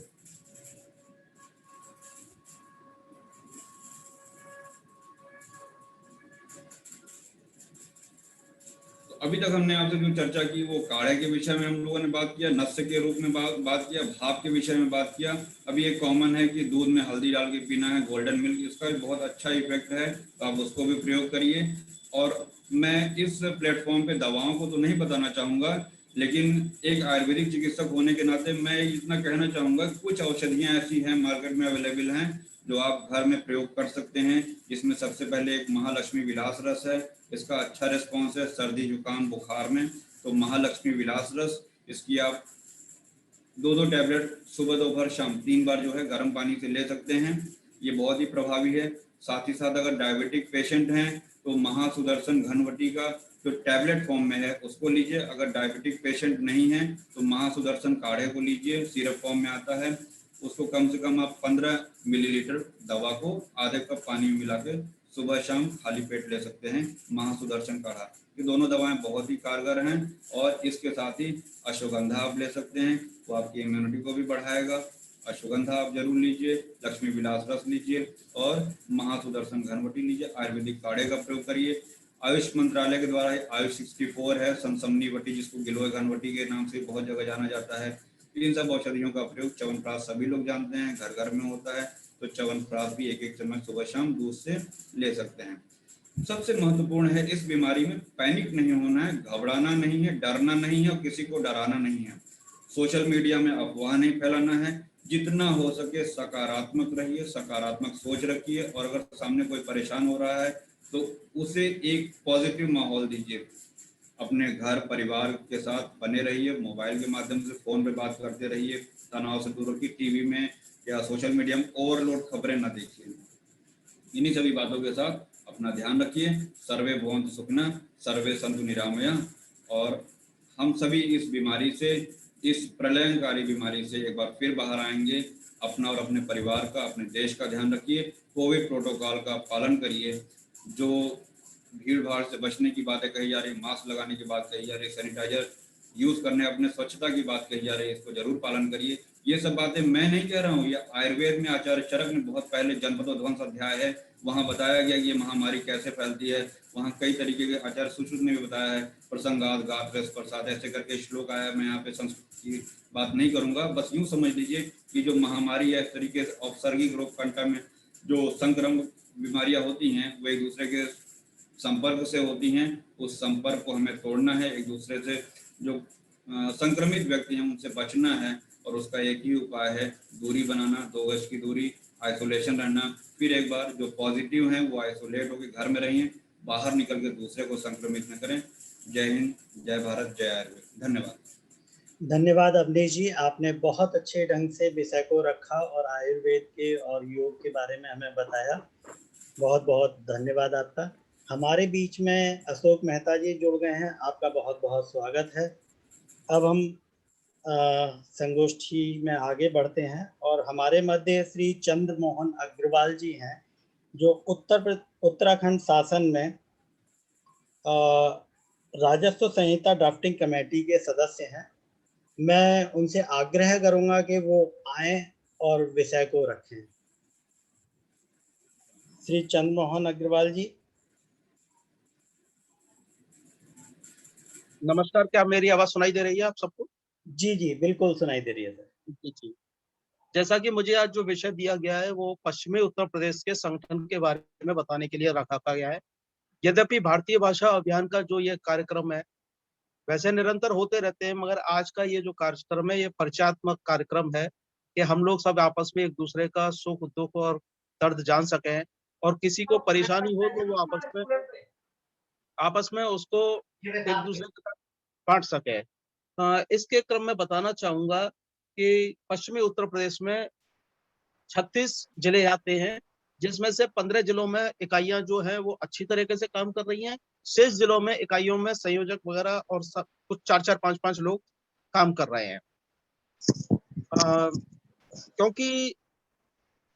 अभी तक हमने आपसे जो चर्चा की वो काढ़े के विषय में हम लोगों ने बात किया, नस्य के रूप में बात किया, भाप के विषय में बात किया। अभी एक कॉमन है कि दूध में हल्दी डाल के पीना है, गोल्डन मिल्क, इसका भी बहुत अच्छा इफेक्ट है, तो आप उसको भी प्रयोग करिए। और मैं इस प्लेटफॉर्म पे दवाओं को तो नहीं बताना चाहूँगा, लेकिन एक आयुर्वेदिक चिकित्सक होने के नाते मैं इतना कहना चाहूँगा कुछ औषधियाँ ऐसी हैं मार्केट में अवेलेबल हैं जो आप घर में प्रयोग कर सकते हैं। जिसमें सबसे पहले एक महालक्ष्मी विलास रस है, इसका अच्छा रिस्पॉन्स है सर्दी जुकाम बुखार में। तो महालक्ष्मी विलास रस, इसकी आप 2-2 टैबलेट सुबह दोपहर शाम 3 बार जो है गर्म पानी से ले सकते हैं, ये बहुत ही प्रभावी है। साथ ही साथ अगर डायबिटिक पेशेंट हैं तो महासुदर्शन घनवटी का जो टैबलेट फॉर्म में है उसको लीजिए। अगर डायबिटिक पेशेंट नहीं है तो महासुदर्शन काढ़े को लीजिए, सिरप फॉर्म में आता है। उसको कम से कम आप 15 मिलीलीटर दवा को आधे कप पानी में मिला के सुबह शाम खाली पेट ले सकते हैं, महासुदर्शन काढ़ा। ये दोनों दवाएं बहुत ही कारगर हैं। और इसके साथ ही अश्वगंधा आप ले सकते हैं, वो आपकी इम्यूनिटी को भी बढ़ाएगा। अश्वगंधा आप जरूर लीजिए, लक्ष्मी विलास रस लीजिए और महासुदर्शन घनवटी लीजिए। आयुर्वेदिक काढ़े का प्रयोग करिए। आयुष मंत्रालय के द्वारा आयुष 64 है, समसमनी वटी जिसको गिलोय घनवटी के नाम से बहुत जगह जाना जाता है। इन सब औषधियों का प्रयोग च्यवनप्राश सभी लोग जानते हैं, घर घर में होता है। तो च्यवनप्राश भी एक चम्मच सुबह शाम दूध से ले सकते हैं। सबसे महत्वपूर्ण है इस बीमारी में पैनिक नहीं होना है, घबराना नहीं है, डरना नहीं है और किसी को डराना नहीं है। सोशल मीडिया में अफवाह नहीं फैलाना है। जितना हो सके सकारात्मक रहिए, सकारात्मक सोच रखिए और अगर सामने कोई परेशान हो रहा है तो उसे एक पॉजिटिव माहौल दीजिए। अपने घर परिवार के साथ बने रहिए, मोबाइल के माध्यम से फोन पे बात करते रहिए, तनाव से दूर रखिए। टीवी में या सोशल मीडिया में ओवरलोड खबरें न देखिए। इन्हीं सभी बातों के साथ अपना ध्यान रखिए। सर्वे भवन्तु सुखिनः, सर्वे सन्तु निरामया। और हम सभी इस बीमारी से, इस प्रलयंकारी बीमारी से एक बार फिर बाहर आएंगे। अपना और अपने परिवार का, अपने देश का ध्यान रखिए। कोविड प्रोटोकॉल का पालन करिए। जो भीड़ भाड़ से बचने की बातें कही जा रही, मास्क लगाने की बात कही जा रही, सैनिटाइजर यूज करने, अपने स्वच्छता की बात कही जा रही है, इसको जरूर पालन करिए। ये सब बातें मैं नहीं कह रहा हूँ, ये आयुर्वेद में आचार्य चरक ने बहुत पहले जनपदोध्वंस अध्याय है, वहाँ बताया गया कि ये महामारी कैसे फैलती है। वहाँ कई तरीके के आचार्य सुश्रुत ने भी बताया है, प्रसंगात गात्र प्रसाद ऐसे करके श्लोक आया। मैं यहाँ पे संस्कृत की बात नहीं करूंगा, बस यूं समझ लीजिए कि जो महामारी है इस तरीके से औपसर्गिक रोग कंटा में जो संक्रमण बीमारियां होती हैं वो एक दूसरे के संपर्क से होती हैं। उस संपर्क को हमें तोड़ना है, एक दूसरे से जो संक्रमित व्यक्ति हैं उनसे बचना है। और उसका एक ही उपाय है, दूरी बनाना, 2 गज की दूरी, आइसोलेशन रहना। फिर एक बार जो पॉजिटिव हैं वो आइसोलेट होकर घर में रहिए, बाहर निकल के दूसरे को संक्रमित न करें। जय हिंद, जय भारत, जय आयुर्वेद। धन्यवाद। धन्यवाद अवनीश जी, आपने बहुत अच्छे ढंग से विषय को रखा और आयुर्वेद के और योग के बारे में हमें बताया। बहुत बहुत धन्यवाद आपका। हमारे बीच में अशोक मेहता जी जुड़ गए हैं, आपका बहुत बहुत स्वागत है। अब हम संगोष्ठी में आगे बढ़ते हैं और हमारे मध्य श्री चंद्र मोहन अग्रवाल जी हैं, जो उत्तराखंड शासन में राजस्व संहिता ड्राफ्टिंग कमेटी के सदस्य हैं। मैं उनसे आग्रह करूंगा कि वो आए और विषय को रखें। श्री चंद्र मोहन अग्रवाल जी। नमस्कार, क्या मेरी आवाज सुनाई दे रही है आप सबको? जी जी बिल्कुल सुनाई दे रही है सर। जी। जैसा कि मुझे आज जो विषय दिया गया है वो पश्चिमी उत्तर प्रदेश के संगठन के बारे में बताने के लिए रखा गया है। यद्यपि भारतीय भाषा अभियान का जो ये कार्यक्रम है वैसे निरंतर होते रहते हैं, मगर आज का ये जो कार्यक्रम है ये परिचयात्मक कार्यक्रम है कि हम लोग सब आपस में एक दूसरे का सुख दुख और दर्द जान सकें और किसी को परेशानी हो तो वो आपस में उसको एक दूसरे के साथ बांट सके। इसके क्रम में बताना चाहूंगा कि पश्चिमी उत्तर प्रदेश में 36 जिले आते हैं, जिसमें से 15 जिलों में इकाइयां जो हैं वो अच्छी तरीके से काम कर रही हैं। शेष जिलों में इकाइयों में संयोजक वगैरह और कुछ 4-4, 5-5 लोग काम कर रहे हैं। क्योंकि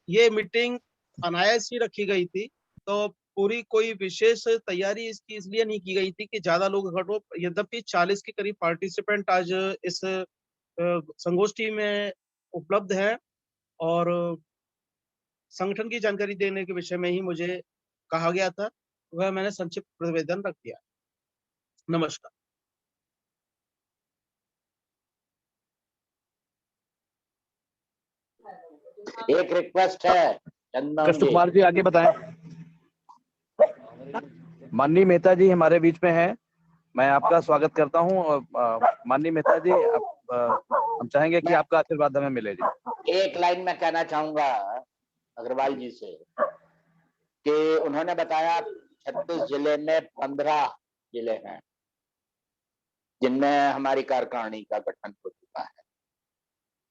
ये मीटिंग अनायास ही रखी गई थी, तो पूरी कोई विशेष तैयारी इसकी इसलिए नहीं की गई थी कि ज्यादा लोग इकट्ठे। यद्यपि 40 के करीब पार्टिसिपेंट आज इस संगोष्ठी में उपलब्ध हैं और संगठन की जानकारी देने के विषय में ही मुझे कहा गया था, वह मैंने संक्षिप्त प्रतिवेदन रख दिया। नमस्कार। एक रिक्वेस्ट है कृष्ण कुमार जी, आगे बताएं। माननीय मेहता जी हमारे बीच में हैं, मैं आपका स्वागत करता हूं। और माननीय मेहता जी, हम चाहेंगे कि आपका आशीर्वाद हमें मिले जी। एक लाइन में कहना चाहूंगा अग्रवाल जी से कि उन्होंने बताया 36 जिले में 15 जिले हैं जिनमें हमारी कार्यकारिणी का गठन हो चुका है।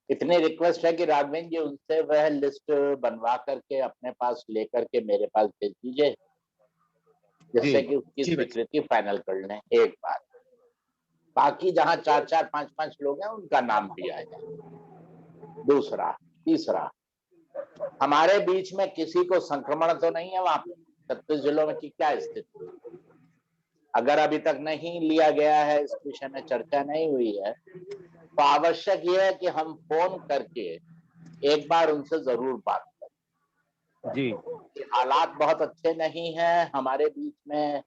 इतनी रिक्वेस्ट है कि राघवेंद्र जी उनसे वह लिस्ट बनवा करके अपने पास लेकर के मेरे पास भेज दीजिए, जिससे कि उसकी स्वीकृति फाइनल कर लें, एक बात। बाकी जहां 4-4, 5-5 लोग हैं उनका नाम भी आएगा। दूसरा, तीसरा, हमारे बीच में किसी को संक्रमण तो नहीं है वहां पे 36 जिलों में की क्या स्थिति? अगर अभी तक नहीं लिया गया है, इस विषय में चर्चा नहीं हुई है, तो आवश्यक यह है कि हम फोन करके एक बार उनसे जरूर बात करें। जी, हालात बहुत अच्छे नहीं हैं हमारे बीच में,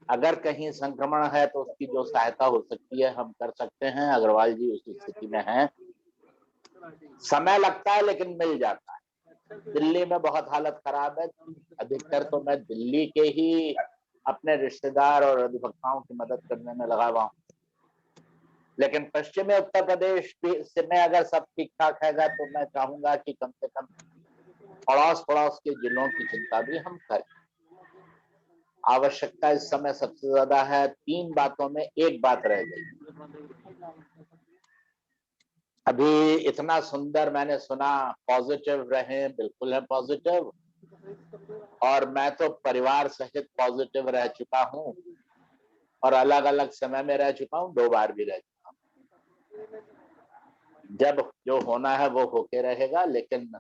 अगर कहीं संक्रमण है तो उसकी जो सहायता हो सकती है हम कर सकते हैं। अग्रवाल जी उस स्थिति में हैं, समय लगता है लेकिन मिल जाता है। दिल्ली में बहुत हालत खराब है, अधिकतर तो मैं दिल्ली के ही अपने रिश्तेदार और अधिवक्ताओं की मदद करने में लगा हुआ हूँ, लेकिन पश्चिमी उत्तर प्रदेश में अगर सब ठीक ठाक हैगा तो मैं चाहूंगा कि कम से कम पड़ोस के जिलों की चिंता भी हम करें। आवश्यकता इस समय सबसे ज्यादा है। 3 बातों में एक बात रह गई। अभी इतना सुंदर मैंने सुना, पॉजिटिव रहे, बिल्कुल है पॉजिटिव, और मैं तो परिवार सहित पॉजिटिव रह चुका हूँ और अलग अलग समय में रह चुका हूँ, 2 बार भी रह चुका हूँ। जब जो होना है वो होके रहेगा, लेकिन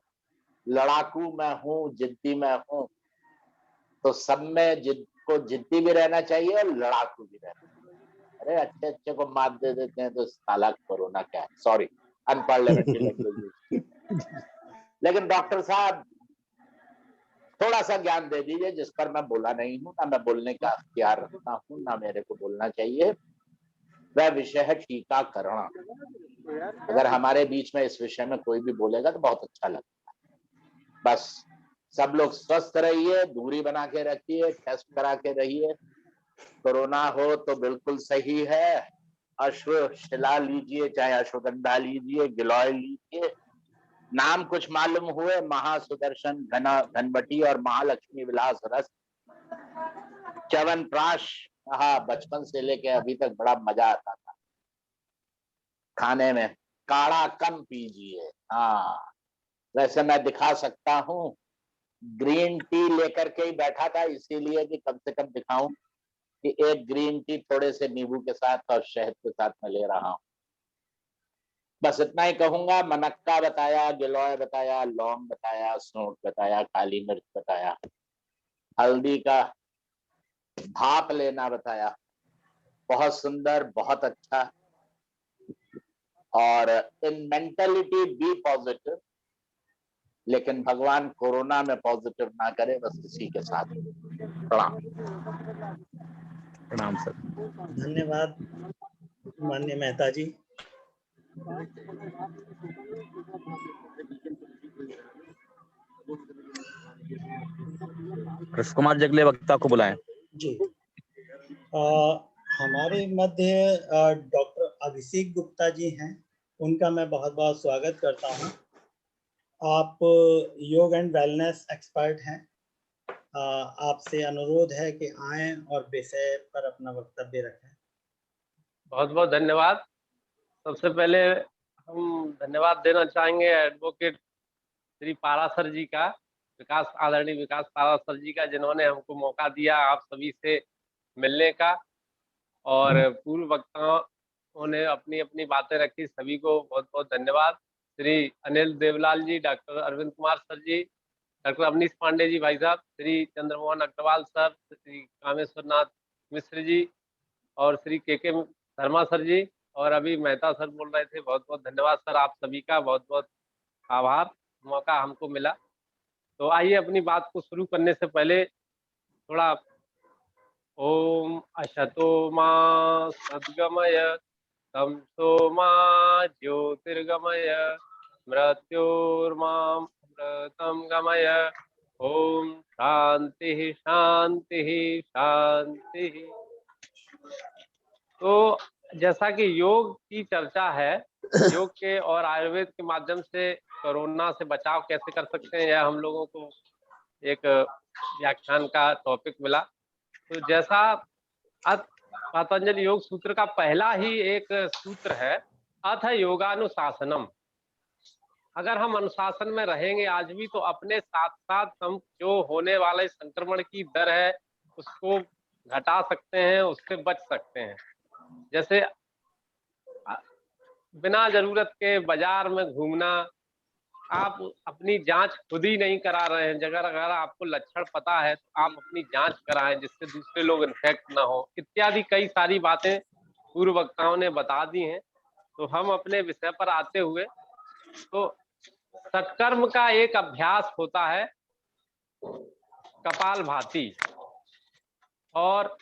लड़ाकू मैं हूँ, जिद्दी मैं हूँ, तो सब में जिद्दी भी रहना चाहिए और लड़ाकू भी रहना चाहिए। अरे अच्छे अच्छे को मात दे देते हैं तो साला कोरोना क्या है, सॉरी अनपार्लियामेंट्री लैंग्वेज। लेकिन डॉक्टर साहब थोड़ा सा ज्ञान दे दीजिए, जिस पर मैं बोला नहीं हूँ, ना मैं बोलने का अख्तियार रखता हूँ, ना मेरे को बोलना चाहिए। वह विषय है टीकाकरण। अगर हमारे बीच में इस विषय में कोई भी बोलेगा तो बहुत अच्छा लगता है। बस सब लोग स्वस्थ रहिए, दूरी बना के रखिए, टेस्ट करा के रहिए। कोरोना हो तो बिल्कुल सही है, अश्वशिला लीजिए, चाहे अश्वगंधा लीजिए, गिलोय लीजिए, नाम कुछ मालूम हुए, महासुदर्शन, घनबटी और महालक्ष्मी विलास रस, च्यवनप्राश। हाँ, बचपन से लेके अभी तक बड़ा मजा आता था खाने में। काढ़ा कम पीजिए। हाँ, वैसे मैं दिखा सकता हूँ, ग्रीन टी लेकर के ही बैठा था, इसीलिए कि कम से कम दिखाऊं कि एक ग्रीन टी थोड़े से नींबू के साथ और शहद के साथ मैं ले रहा हूँ। बस इतना ही कहूंगा। मनक्का बताया, गिलोय बताया, लौंग बताया, सौंठ बताया, काली मिर्च बताया, हल्दी का भाप लेना बताया। बहुत सुंदर, बहुत अच्छा। और इन मेंटालिटी बी पॉजिटिव, लेकिन भगवान कोरोना में पॉजिटिव ना करे, बस इसी के साथ। प्रणाम। प्रणाम सर। धन्यवाद माननीय मेहता जी। कृष्ण कुमार जी अगले वक्ता को बुलाएं। जी, हमारे मध्य डॉक्टर अभिषेक गुप्ता जी हैं, उनका मैं बहुत बहुत स्वागत करता हूं। आप योग एंड वेलनेस एक्सपर्ट हैं। आपसे अनुरोध है कि आएं और विषय पर अपना वक्तव्य रखें। बहुत बहुत धन्यवाद। सबसे पहले हम धन्यवाद देना चाहेंगे एडवोकेट श्री पारासर जी का, आदरणीय विकास पारासर जी का, जिन्होंने हमको मौका दिया आप सभी से मिलने का, और पूर्व वक्ताओं ने अपनी अपनी बातें रखी। सभी को बहुत बहुत धन्यवाद। श्री अनिल देवलाल जी, डॉक्टर अरविंद कुमार सर जी, डॉक्टर अवनीश पांडे जी भाई साहब, श्री चंद्रमोहन अग्रवाल सर, श्री कामेश्वर नाथ मिश्र जी और श्री के शर्मा सर जी, और अभी मेहता सर बोल रहे थे। बहुत बहुत धन्यवाद सर, आप सभी का बहुत बहुत आभार, मौका हमको मिला। तो आइए अपनी बात को शुरू करने से पहले थोड़ा ओम अशतो मा सद्गमय तमसो मा ज्योतिर्गमय मृत्योर्मां अमृतं गमय। ओम शांति शांति शांति। तो जैसा कि योग की चर्चा है, योग के और आयुर्वेद के माध्यम से कोरोना से बचाव कैसे कर सकते हैं, यह हम लोगों को एक व्याख्यान का टॉपिक मिला। तो जैसा पतंजलि योग सूत्र का पहला ही एक सूत्र है, अथ योगानुशासनम। अगर हम अनुशासन में रहेंगे आज भी, तो अपने साथ साथ हम जो होने वाले संक्रमण की दर है उसको घटा सकते हैं, उससे बच सकते हैं। जैसे बिना जरूरत के बाजार में घूमना, आप अपनी जांच खुद ही नहीं करा रहे हैं, अगर आपको लक्षण पता है तो आप अपनी जांच कराएं जिससे दूसरे लोग इन्फेक्ट ना हो, इत्यादि कई सारी बातें पूर्व वक्ताओं ने बता दी हैं। तो हम अपने विषय पर आते हुए, तो सत्कर्म का एक अभ्यास होता है कपालभाति, और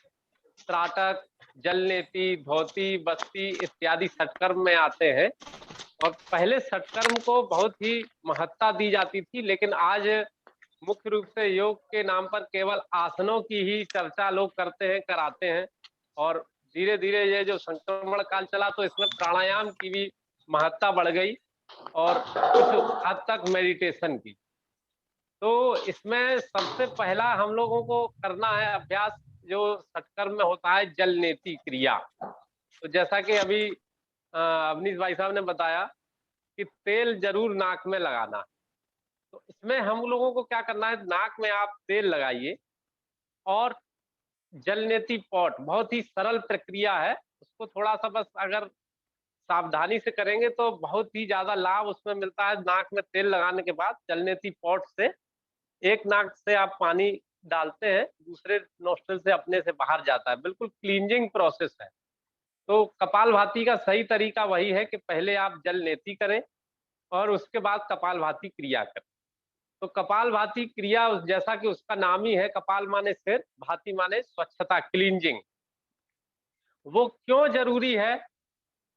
त्राटक, जलनेति, धोती, बस्ती इत्यादि सत्कर्म में आते हैं। और पहले सत्कर्म को बहुत ही महत्ता दी जाती थी, लेकिन आज मुख्य रूप से योग के नाम पर केवल आसनों की ही चर्चा लोग करते हैं, कराते हैं। और धीरे धीरे ये जो संक्रमण काल चला तो इसमें प्राणायाम की भी महत्ता बढ़ गई और कुछ हद तक मेडिटेशन की। तो इसमें सबसे पहला हम लोगों को करना है अभ्यास जो सत्कर्म में होता है, जलनेति क्रिया। तो जैसा कि अभी अवनीश भाई साहब ने बताया कि तेल जरूर नाक में लगाना। तो इसमें हम लोगों को क्या करना है, नाक में आप तेल लगाइए और जलनेति पॉट, बहुत ही सरल प्रक्रिया है, उसको थोड़ा सा बस अगर सावधानी से करेंगे तो बहुत ही ज्यादा लाभ उसमें मिलता है। नाक में तेल लगाने के बाद जलनेति पॉट से एक नाक से आप पानी डालते हैं, दूसरे नोस्ट्रिल से अपने से बाहर जाता है, बिल्कुल क्लींजिंग प्रोसेस है। तो कपालभाति का सही तरीका वही है कि पहले आप जलनेति करें और उसके बाद कपालभाति क्रिया करें। तो कपालभाति क्रिया जैसा कि उसका नाम ही है, कपाल माने सिर, भाति माने स्वच्छता, क्लींजिंग। वो क्यों जरूरी है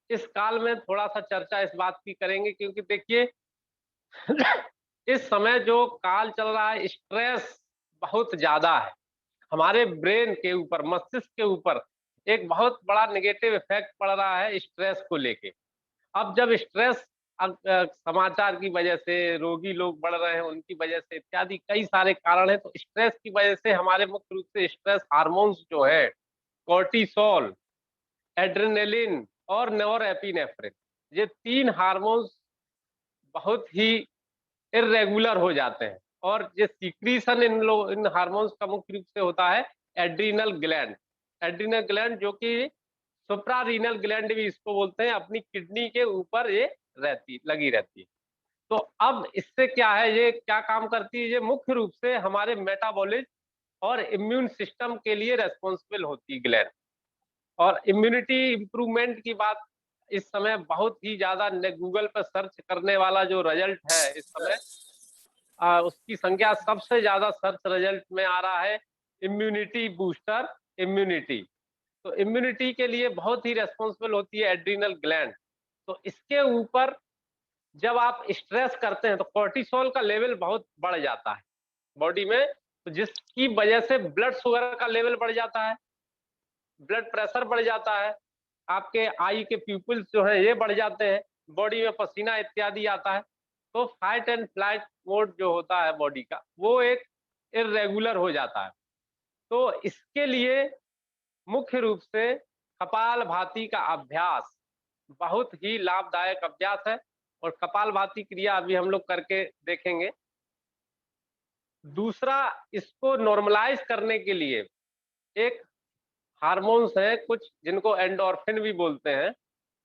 इस काल में थोड़ा सा चर्चा इस बात की करेंगे, क्योंकि देखिए इस समय जो काल चल रहा है, स्ट्रेस बहुत ज्यादा है हमारे ब्रेन के ऊपर, मस्तिष्क के ऊपर एक बहुत बड़ा नेगेटिव इफेक्ट पड़ रहा है स्ट्रेस को लेके। अब जब स्ट्रेस समाचार की वजह से, रोगी लोग बढ़ रहे हैं उनकी वजह से, इत्यादि कई सारे कारण हैं, तो स्ट्रेस की वजह से हमारे मुख्य रूप से स्ट्रेस हार्मोन्स जो है, कोर्टिसोल, एड्रेनलिन और नोरेपिनेफ्रिन, ये 3 हार्मोन्स बहुत ही इरेगुलर हो जाते हैं। और ये सीक्रीशन इन हार्मोन्स का मुख्य रूप से होता है एड्रीनल ग्लैंड। एड्रीनल ग्लैंड जो कि सुप्रारीनल ग्लैंड भी इसको बोलते हैं, अपनी किडनी के ऊपर ये लगी रहती है। तो अब इससे क्या है, ये क्या काम करती है, ये मुख्य रूप से हमारे मेटाबॉलिज्म और इम्यून सिस्टम के लिए रेस्पॉन्सिबल होती है ग्लैंड। और इम्यूनिटी इंप्रूवमेंट की बात इस समय बहुत ही ज्यादा गूगल पर सर्च करने वाला जो रिजल्ट है इस समय, उसकी संख्या सबसे ज्यादा सर्च रिजल्ट में आ रहा है इम्यूनिटी बूस्टर इम्यूनिटी। तो इम्यूनिटी के लिए बहुत ही रेस्पॉन्सिबल होती है एड्रीनल ग्लैंड। तो इसके ऊपर जब आप स्ट्रेस करते हैं तो कोर्टिसोल का लेवल बहुत बढ़ जाता है बॉडी में, तो जिसकी वजह से ब्लड शुगर का लेवल बढ़ जाता है, ब्लड प्रेशर बढ़ जाता है, आपके आई के प्यूपिल्स जो है ये बढ़ जाते हैं, बॉडी में पसीना इत्यादि आता है। तो फाइट एंड फ्लाइट मोड जो होता है बॉडी का, वो एक इरेगुलर हो जाता है। तो इसके लिए मुख्य रूप से कपालभाति का अभ्यास बहुत ही लाभदायक अभ्यास है, और कपालभाति क्रिया अभी हम लोग करके देखेंगे। दूसरा, इसको नॉर्मलाइज करने के लिए एक हार्मोन्स हैं कुछ जिनको एंडोर्फिन भी बोलते हैं,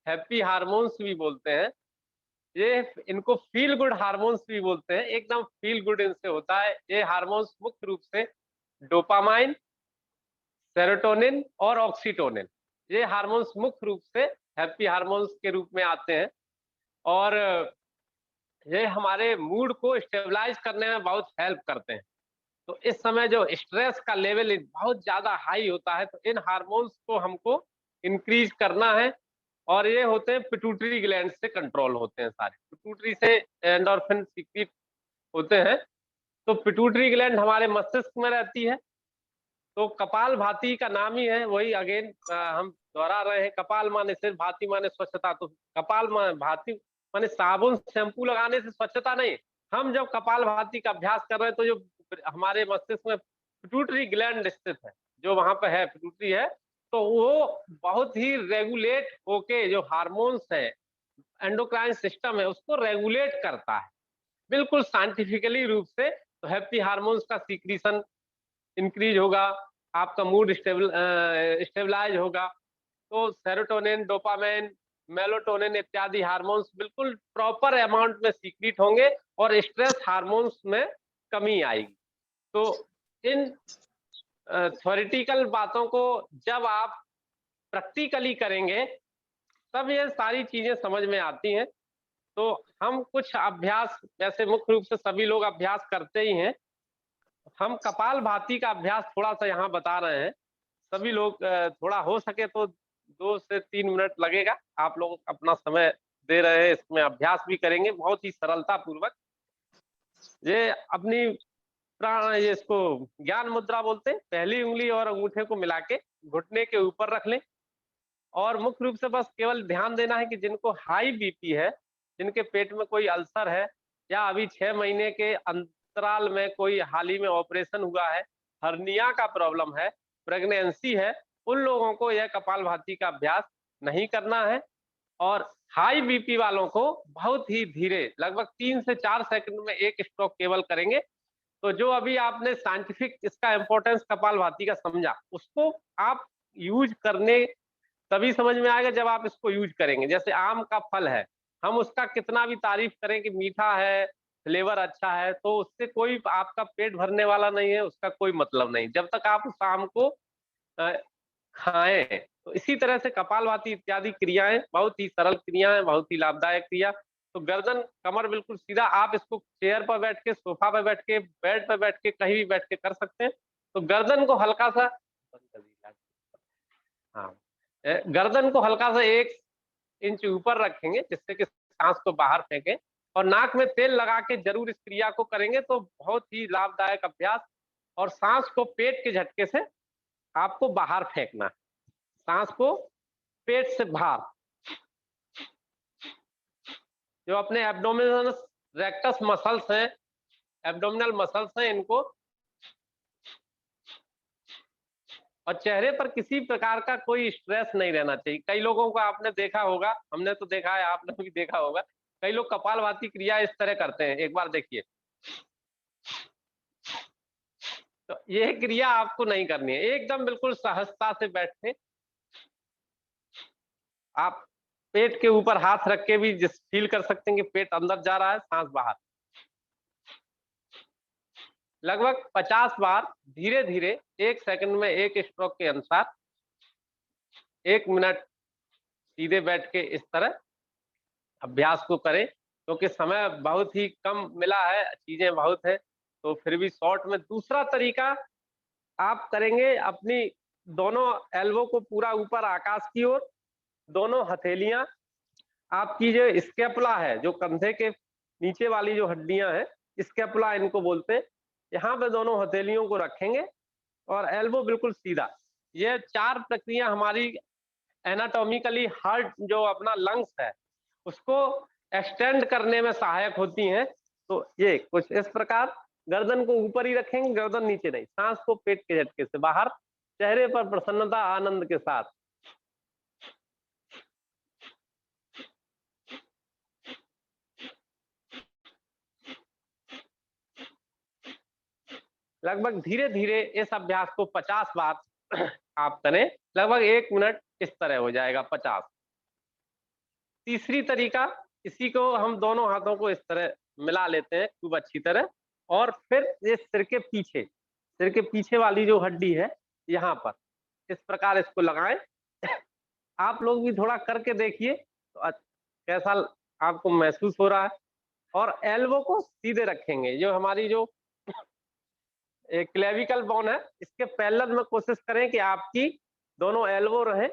हैप्पी हार्मोन्स भी बोलते हैं, ये इनको फील गुड हार्मोन्स भी बोलते हैं, एकदम फील गुड इनसे होता है। ये हार्मोन्स मुख्य रूप से डोपामाइन, सेरोटोनिन और ऑक्सीटोनिन, ये हार्मोन्स मुख्य रूप से हैप्पी हार्मोन्स के रूप में आते हैं, और ये हमारे मूड को स्टेबलाइज करने में बहुत हेल्प करते हैं। तो इस समय जो स्ट्रेस का लेवल बहुत ज्यादा हाई होता है, तो इन हार्मोन्स को हमको इंक्रीज करना है, और ये होते हैं पिट्यूटरी ग्लैंड से कंट्रोल होते हैं सारे, पिट्यूटरी से एंडोर्फिन सीक्रेट होते हैं। तो पिट्यूटरी ग्लैंड हमारे मस्तिष्क में रहती है। तो कपालभाति का नाम ही है, वही अगेन हम दोहरा रहे हैं, कपाल माने सिर, भाति माने स्वच्छता। तो कपाल भाति माने साबुन शैम्पू लगाने से स्वच्छता नहीं, हम जब कपालभाति का अभ्यास कर रहे हैं तो जो हमारे मस्तिष्क में पिट्यूटरी ग्लैंड स्थित है, जो वहां पे है पिट्यूटरी है, तो वो बहुत ही रेगुलेट होके जो हार्मोन्स है, एंडोक्राइन सिस्टम है, उसको रेगुलेट करता है बिल्कुल साइंटिफिकली रूप से। तो हैप्पी हार्मोन्स का सीक्रीशन इंक्रीज होगा, आपका मूड स्टेबलाइज होगा। तो सेरोटोनिन, डोपामाइन, मेलाटोनिन इत्यादि हार्मोन्स बिल्कुल प्रॉपर अमाउंट में सीक्रेट होंगे और स्ट्रेस हार्मोन्स में कमी आएगी। तो इन थ्योरेटिकल बातों को जब आप प्रैक्टिकली करेंगे तब ये सारी चीजें समझ में आती हैं। तो हम कुछ अभ्यास, वैसे मुख्य रूप से सभी लोग अभ्यास करते ही हैं, हम कपालभाति का अभ्यास थोड़ा सा यहाँ बता रहे हैं। सभी लोग थोड़ा हो सके तो 2 से 3 मिनट लगेगा, आप लोग अपना समय दे रहे हैं, इसमें अभ्यास भी करेंगे बहुत ही सरलता पूर्वक। ये अपनी ये इसको ज्ञान मुद्रा बोलते हैं। पहली उंगली और अंगूठे को मिला के घुटने के ऊपर रख लें और मुख्य रूप से बस केवल ध्यान देना है कि जिनको हाई बीपी है, जिनके पेट में कोई अल्सर है या अभी 6 महीने के अंतराल में कोई हाल ही में ऑपरेशन हुआ है, हर्निया का प्रॉब्लम है, प्रेगनेंसी है, उन लोगों को यह कपालभाति का अभ्यास नहीं करना है। और हाई बीपी वालों को बहुत ही धीरे, लगभग 3 से 4 सेकंड में एक स्ट्रोक केवल करेंगे। तो जो अभी आपने साइंटिफिक इसका इंपॉर्टेंस कपालभाति का समझा, उसको आप यूज करने तभी समझ में आएगा जब आप इसको यूज करेंगे। जैसे आम का फल है, हम उसका कितना भी तारीफ करें कि मीठा है, फ्लेवर अच्छा है, तो उससे कोई आपका पेट भरने वाला नहीं है, उसका कोई मतलब नहीं जब तक आप उस आम को खाएं। तो इसी तरह से कपालभाति इत्यादि क्रियाएं बहुत ही सरल क्रिया है, बहुत ही लाभदायक क्रिया। तो गर्दन कमर बिल्कुल सीधा, आप इसको चेयर पर बैठ के, सोफा पर बैठ के, बेड पर बैठ के, कहीं भी बैठ के कर सकते हैं। तो गर्दन को हल्का सा, हाँ, गर्दन को हल्का सा 1 इंच ऊपर रखेंगे जिससे कि सांस को बाहर फेंकें और नाक में तेल लगा के जरूर इस क्रिया को करेंगे। तो बहुत ही लाभदायक अभ्यास। और सांस को पेट के झटके से आपको बाहर फेंकना है, सांस को पेट से बाहर। जो अपने एब्डोमिनल रेक्टस मसल्स हैं, एब्डोमिनल मसल्स हैं, इनको, और चेहरे पर किसी प्रकार का कोई स्ट्रेस नहीं रहना चाहिए। कई लोगों को आपने देखा होगा, हमने तो देखा है, आपने भी देखा होगा, कई लोग कपालभाति क्रिया इस तरह करते हैं। एक बार देखिए, तो ये क्रिया आपको नहीं करनी है, एकदम बिल्कुल सहजता से बैठे। आप पेट के ऊपर हाथ रख के भी फील कर सकते हैं कि पेट अंदर जा रहा है, सांस बाहर। लगभग 50 बार धीरे धीरे 1 सेकंड में 1 स्ट्रोक के अनुसार 1 मिनट सीधे बैठ के इस तरह अभ्यास को करें। क्योंकि समय बहुत ही कम मिला है, चीजें बहुत है, तो फिर भी शॉर्ट में। दूसरा तरीका आप करेंगे, अपनी दोनों एल्बो को पूरा ऊपर आकाश की ओर, दोनों हथेलियां आपकी जो स्कैपुला है, जो कंधे के नीचे वाली जो हड्डियां हैं, स्कैपुला इनको बोलते हैं, यहाँ पे दोनों हथेलियों को रखेंगे और एल्बो बिल्कुल सीधा। ये 4 प्रक्रिया हमारी एनाटॉमिकली हार्ट, जो अपना लंग्स है, उसको एक्सटेंड करने में सहायक होती हैं। तो ये कुछ इस प्रकार, गर्दन को ऊपर ही रखेंगे, गर्दन नीचे नहीं, सांस को पेट के झटके से बाहर, चेहरे पर प्रसन्नता आनंद के साथ। लगभग धीरे धीरे इस अभ्यास को 50 बार आप करें, लगभग 1 मिनट इस तरह हो जाएगा 50। तीसरी तरीका, इसी को हम दोनों हाथों को इस तरह मिला लेते हैं खूब अच्छी तरह, और फिर ये सिर के पीछे वाली जो हड्डी है, यहाँ पर इस प्रकार इसको लगाएं। आप लोग भी थोड़ा करके देखिए तो कैसा आपको महसूस हो रहा है। और एल्बो को सीधे रखेंगे, जो हमारी जो क्लेविकल बोन है, इसके पैरेलल में कोशिश करें कि आपकी दोनों एल्बो रहे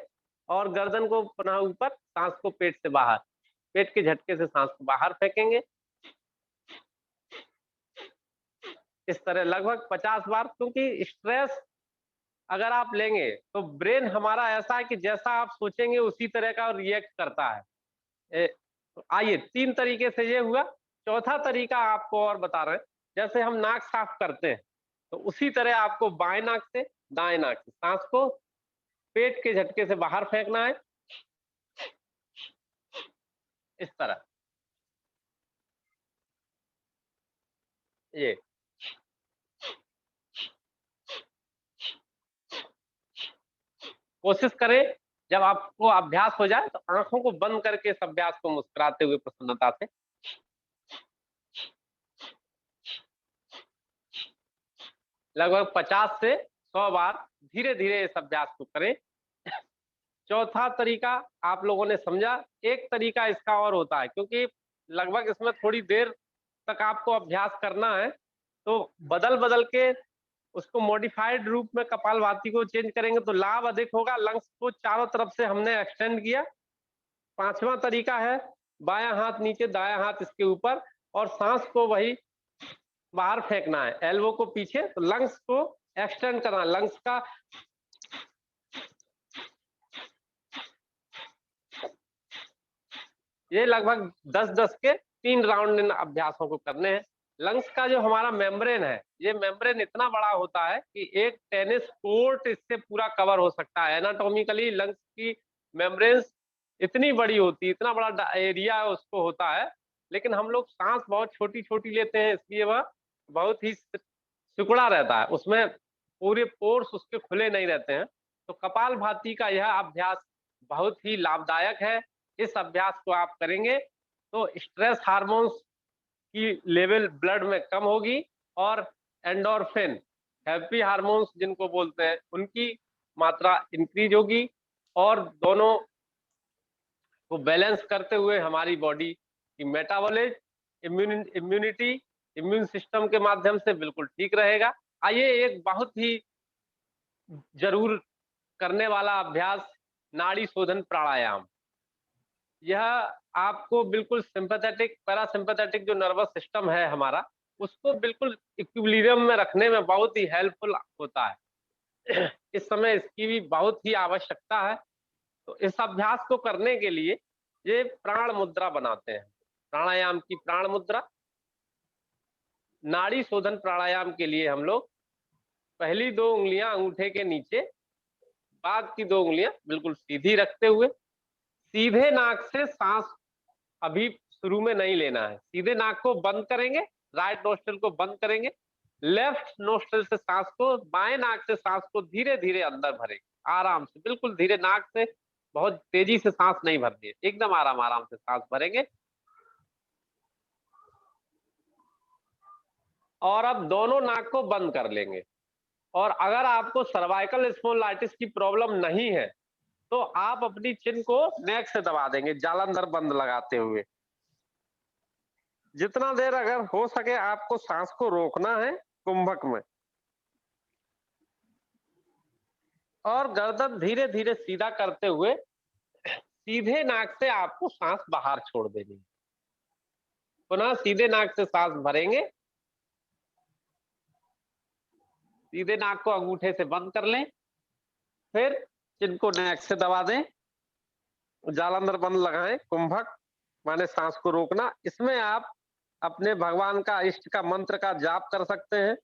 और गर्दन को पुनः ऊपर, सांस को पेट से बाहर, पेट के झटके से सांस को बाहर फेंकेंगे इस तरह लगभग 50 बार। क्योंकि स्ट्रेस अगर आप लेंगे तो ब्रेन हमारा ऐसा है कि जैसा आप सोचेंगे उसी तरह का रिएक्ट करता है। तो आइए, 3 तरीके से ये हुआ। चौथा तरीका आपको और बता रहे हैं, जैसे हम नाक साफ करते हैं, तो उसी तरह आपको बाएं नाक से दाएं नाक से सांस को पेट के झटके से बाहर फेंकना है इस तरह। ये कोशिश करें जब आपको अभ्यास हो जाए तो आंखों को बंद करके इस अभ्यास को मुस्कुराते हुए प्रसन्नता से लगभग 50 से 100 बार धीरे धीरे इस अभ्यास को करें। चौथा तरीका आप लोगों ने समझा। एक तरीका इसका और होता है, क्योंकि लगभग इसमें थोड़ी देर तक आपको अभ्यास करना है, तो बदल बदल के उसको मॉडिफाइड रूप में कपालभाति को चेंज करेंगे तो लाभ अधिक होगा। लंग्स को चारों तरफ से हमने एक्सटेंड किया। पांचवा तरीका है बायां हाथ नीचे दायां हाथ इसके ऊपर और सांस को वही बाहर फेंकना है, एल्बो को पीछे, तो लंग्स को एक्सटेंड करना। लंग्स का ये लगभग 10-10 के 3 राउंड इन अभ्यासों को करने हैं। लंग्स का जो हमारा मेम्ब्रेन है, ये मेम्ब्रेन इतना बड़ा होता है कि एक टेनिस कोर्ट इससे पूरा कवर हो सकता है। एनाटॉमिकली लंग्स की मेम्ब्रेन इतनी बड़ी होती है, इतना बड़ा एरिया उसको होता है, लेकिन हम लोग सांस बहुत छोटी छोटी लेते हैं, इसलिए वह बहुत ही सिकुड़ा रहता है, उसमें पूरे पोर्स उसके खुले नहीं रहते हैं। तो कपालभाति का यह अभ्यास बहुत ही लाभदायक है। इस अभ्यास को आप करेंगे तो स्ट्रेस हार्मोन्स की लेवल ब्लड में कम होगी और एंडोर्फिन, हैप्पी हार्मोन्स जिनको बोलते हैं, उनकी मात्रा इंक्रीज होगी और दोनों को बैलेंस करते हुए हमारी बॉडी की मेटाबॉलिज्म, इम्यूनिटी, इम्यून सिस्टम के माध्यम से बिल्कुल ठीक रहेगा। आइए एक बहुत ही जरूर करने वाला अभ्यास नाड़ी शोधन प्राणायाम। यह आपको बिल्कुल सिंपैथेटिक पैरासिम्पैथेटिक जो नर्वस सिस्टम है हमारा, उसको बिल्कुल इक्विलिब्रियम में रखने में बहुत ही हेल्पफुल होता है। इस समय इसकी भी बहुत ही आवश्यकता है। तो इस अभ्यास को करने के लिए ये प्राण मुद्रा बनाते हैं, प्राणायाम की प्राण मुद्रा। नाड़ी शोधन प्राणायाम के लिए हम लोग पहली 2 उंगलियां अंगूठे के नीचे, बाद की 2 उंगलियां बिल्कुल सीधी रखते हुए सीधे नाक से सांस अभी शुरू में नहीं लेना है। सीधे नाक को बंद करेंगे, राइट नोस्ट्रिल को बंद करेंगे, लेफ्ट नोस्ट्रिल से सांस को, बाएं नाक से सांस को धीरे धीरे अंदर भरेंगे, आराम से, बिल्कुल धीरे, नाक से बहुत तेजी से सांस नहीं भरनी है, एकदम आराम आराम से सांस भरेंगे। और अब दोनों नाक को बंद कर लेंगे। और अगर आपको सर्वाइकल स्पॉन्डिलाइटिस की प्रॉब्लम नहीं है तो आप अपनी चिन को नेक से दबा देंगे, जालंधर बंद लगाते हुए। जितना देर अगर हो सके आपको सांस को रोकना है कुंभक में, और गर्दन धीरे धीरे सीधा करते हुए सीधे नाक से आपको सांस बाहर छोड़ देनी है। पुनः सीधे नाक से सांस भरेंगे, सीधे नाक को अंगूठे से बंद कर लें, फिर चिन को नेक से दबा दें, जालंधर बंद लगाएं, कुंभक माने सांस को रोकना। इसमें आप अपने भगवान का, इष्ट का मंत्र का जाप कर सकते हैं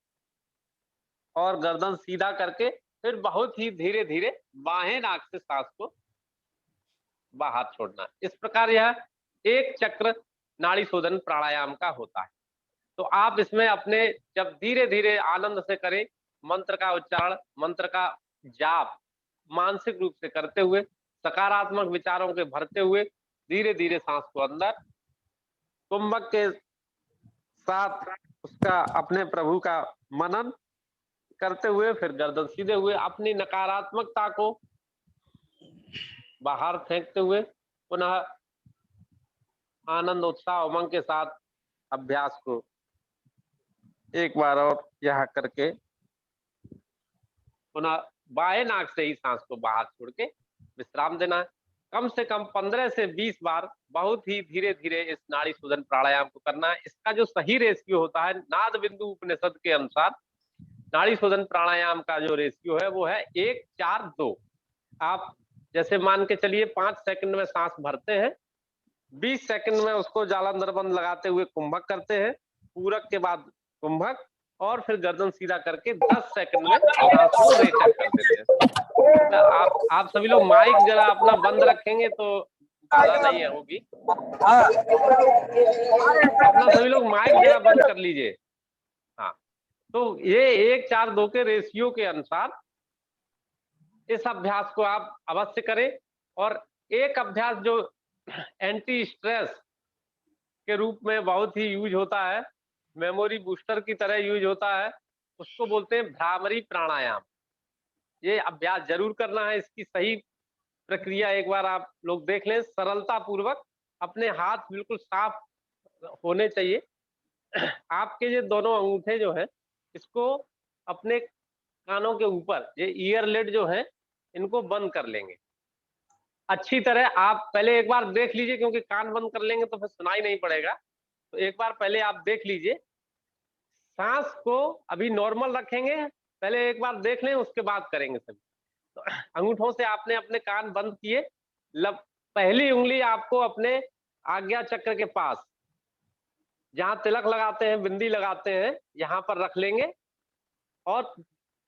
और गर्दन सीधा करके फिर बहुत ही धीरे धीरे बाहें नाक से सांस को बाहर छोड़ना। इस प्रकार यह एक चक्र नाड़ी शोधन प्राणायाम का होता है। तो आप इसमें अपने जब धीरे धीरे आनंद से करें, मंत्र का उच्चारण, मंत्र का जाप मानसिक रूप से करते हुए, सकारात्मक विचारों के भरते हुए धीरे धीरे सांस को अंदर, कुंभक के साथ उसका अपने प्रभु का मनन करते हुए फिर गर्दन सीधे हुए अपनी नकारात्मकता को बाहर फेंकते हुए पुनः आनंद, उत्साह, उमंग के साथ अभ्यास को एक बार और यह करके पुनः बाएं नाक से ही सांस को बाहर छोड़ के विश्राम देना है। कम से कम 15 से 20 बार बहुत ही धीरे धीरे इस नाड़ी शोधन प्राणायाम को करना है। इसका जो सही रेशियो होता है, नाद बिंदु उपनिषद के अनुसार नाड़ी शोधन प्राणायाम का जो रेशियो है वो है 1-4-2। आप जैसे मान के चलिए 5 सेकंड में सांस भरते हैं, 20 सेकंड में उसको जालंधर बंद लगाते हुए कुंभक करते हैं, पूरक के बाद कुंभक, और फिर गर्दन सीधा करके 10 सेकंड में सांस को रेचक कर देते हैं। आप सभी लोग माइक जरा अपना बंद रखेंगे तो बाधा नहीं होगी। अपना सभी लोग माइक जरा बंद कर लीजिए। हाँ, तो ये 1-4-2 के रेशियो के अनुसार इस अभ्यास को आप अवश्य करें। और एक अभ्यास जो एंटी स्ट्रेस के रूप में बहुत ही यूज होता है, मेमोरी बूस्टर की तरह यूज होता है, उसको बोलते हैं भ्रामरी प्राणायाम। ये अभ्यास जरूर करना है। इसकी सही प्रक्रिया एक बार आप लोग देख लें, सरलता पूर्वक। अपने हाथ बिल्कुल साफ होने चाहिए। आपके ये दोनों अंगूठे जो है, इसको अपने कानों के ऊपर, ये ईयर लेड जो है, इनको बंद कर लेंगे अच्छी तरह। आप पहले एक बार देख लीजिए, क्योंकि कान बंद कर लेंगे तो फिर सुनाई नहीं पड़ेगा। तो एक बार पहले आप देख लीजिए। सांस को अभी नॉर्मल रखेंगे, पहले एक बार देख लें, उसके बाद करेंगे सभी। तो अंगूठों से आपने अपने कान बंद किए। पहली उंगली आपको अपने आज्ञा चक्र के पास, जहां तिलक लगाते हैं, बिंदी लगाते हैं, यहाँ पर रख लेंगे। और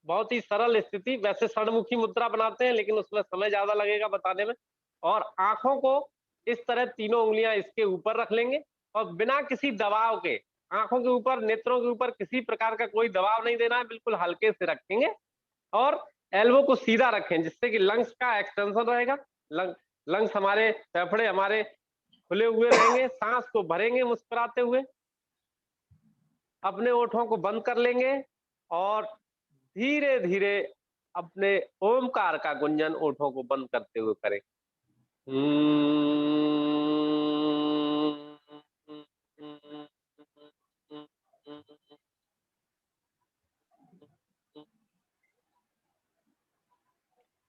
बहुत ही सरल स्थिति, वैसे षडमुखी मुद्रा बनाते हैं, लेकिन उसमें समय ज्यादा लगेगा बताने में। और आंखों को इस तरह तीनों उंगलियां इसके ऊपर रख लेंगे, और बिना किसी दबाव के, आंखों के ऊपर, नेत्रों के ऊपर किसी प्रकार का कोई दबाव नहीं देना है, बिल्कुल हल्के से रखेंगे। और एल्बो को सीधा रखें, जिससे कि लंग्स का एक्सटेंशन रहेगा। लंग्स हमारे, फेफड़े हमारे खुले हुए रहेंगे। सांस को भरेंगे मुस्कुराते हुए, अपने ओठों को बंद कर लेंगे, और धीरे धीरे अपने ओमकार का गुंजन ओठों को बंद करते हुए करें।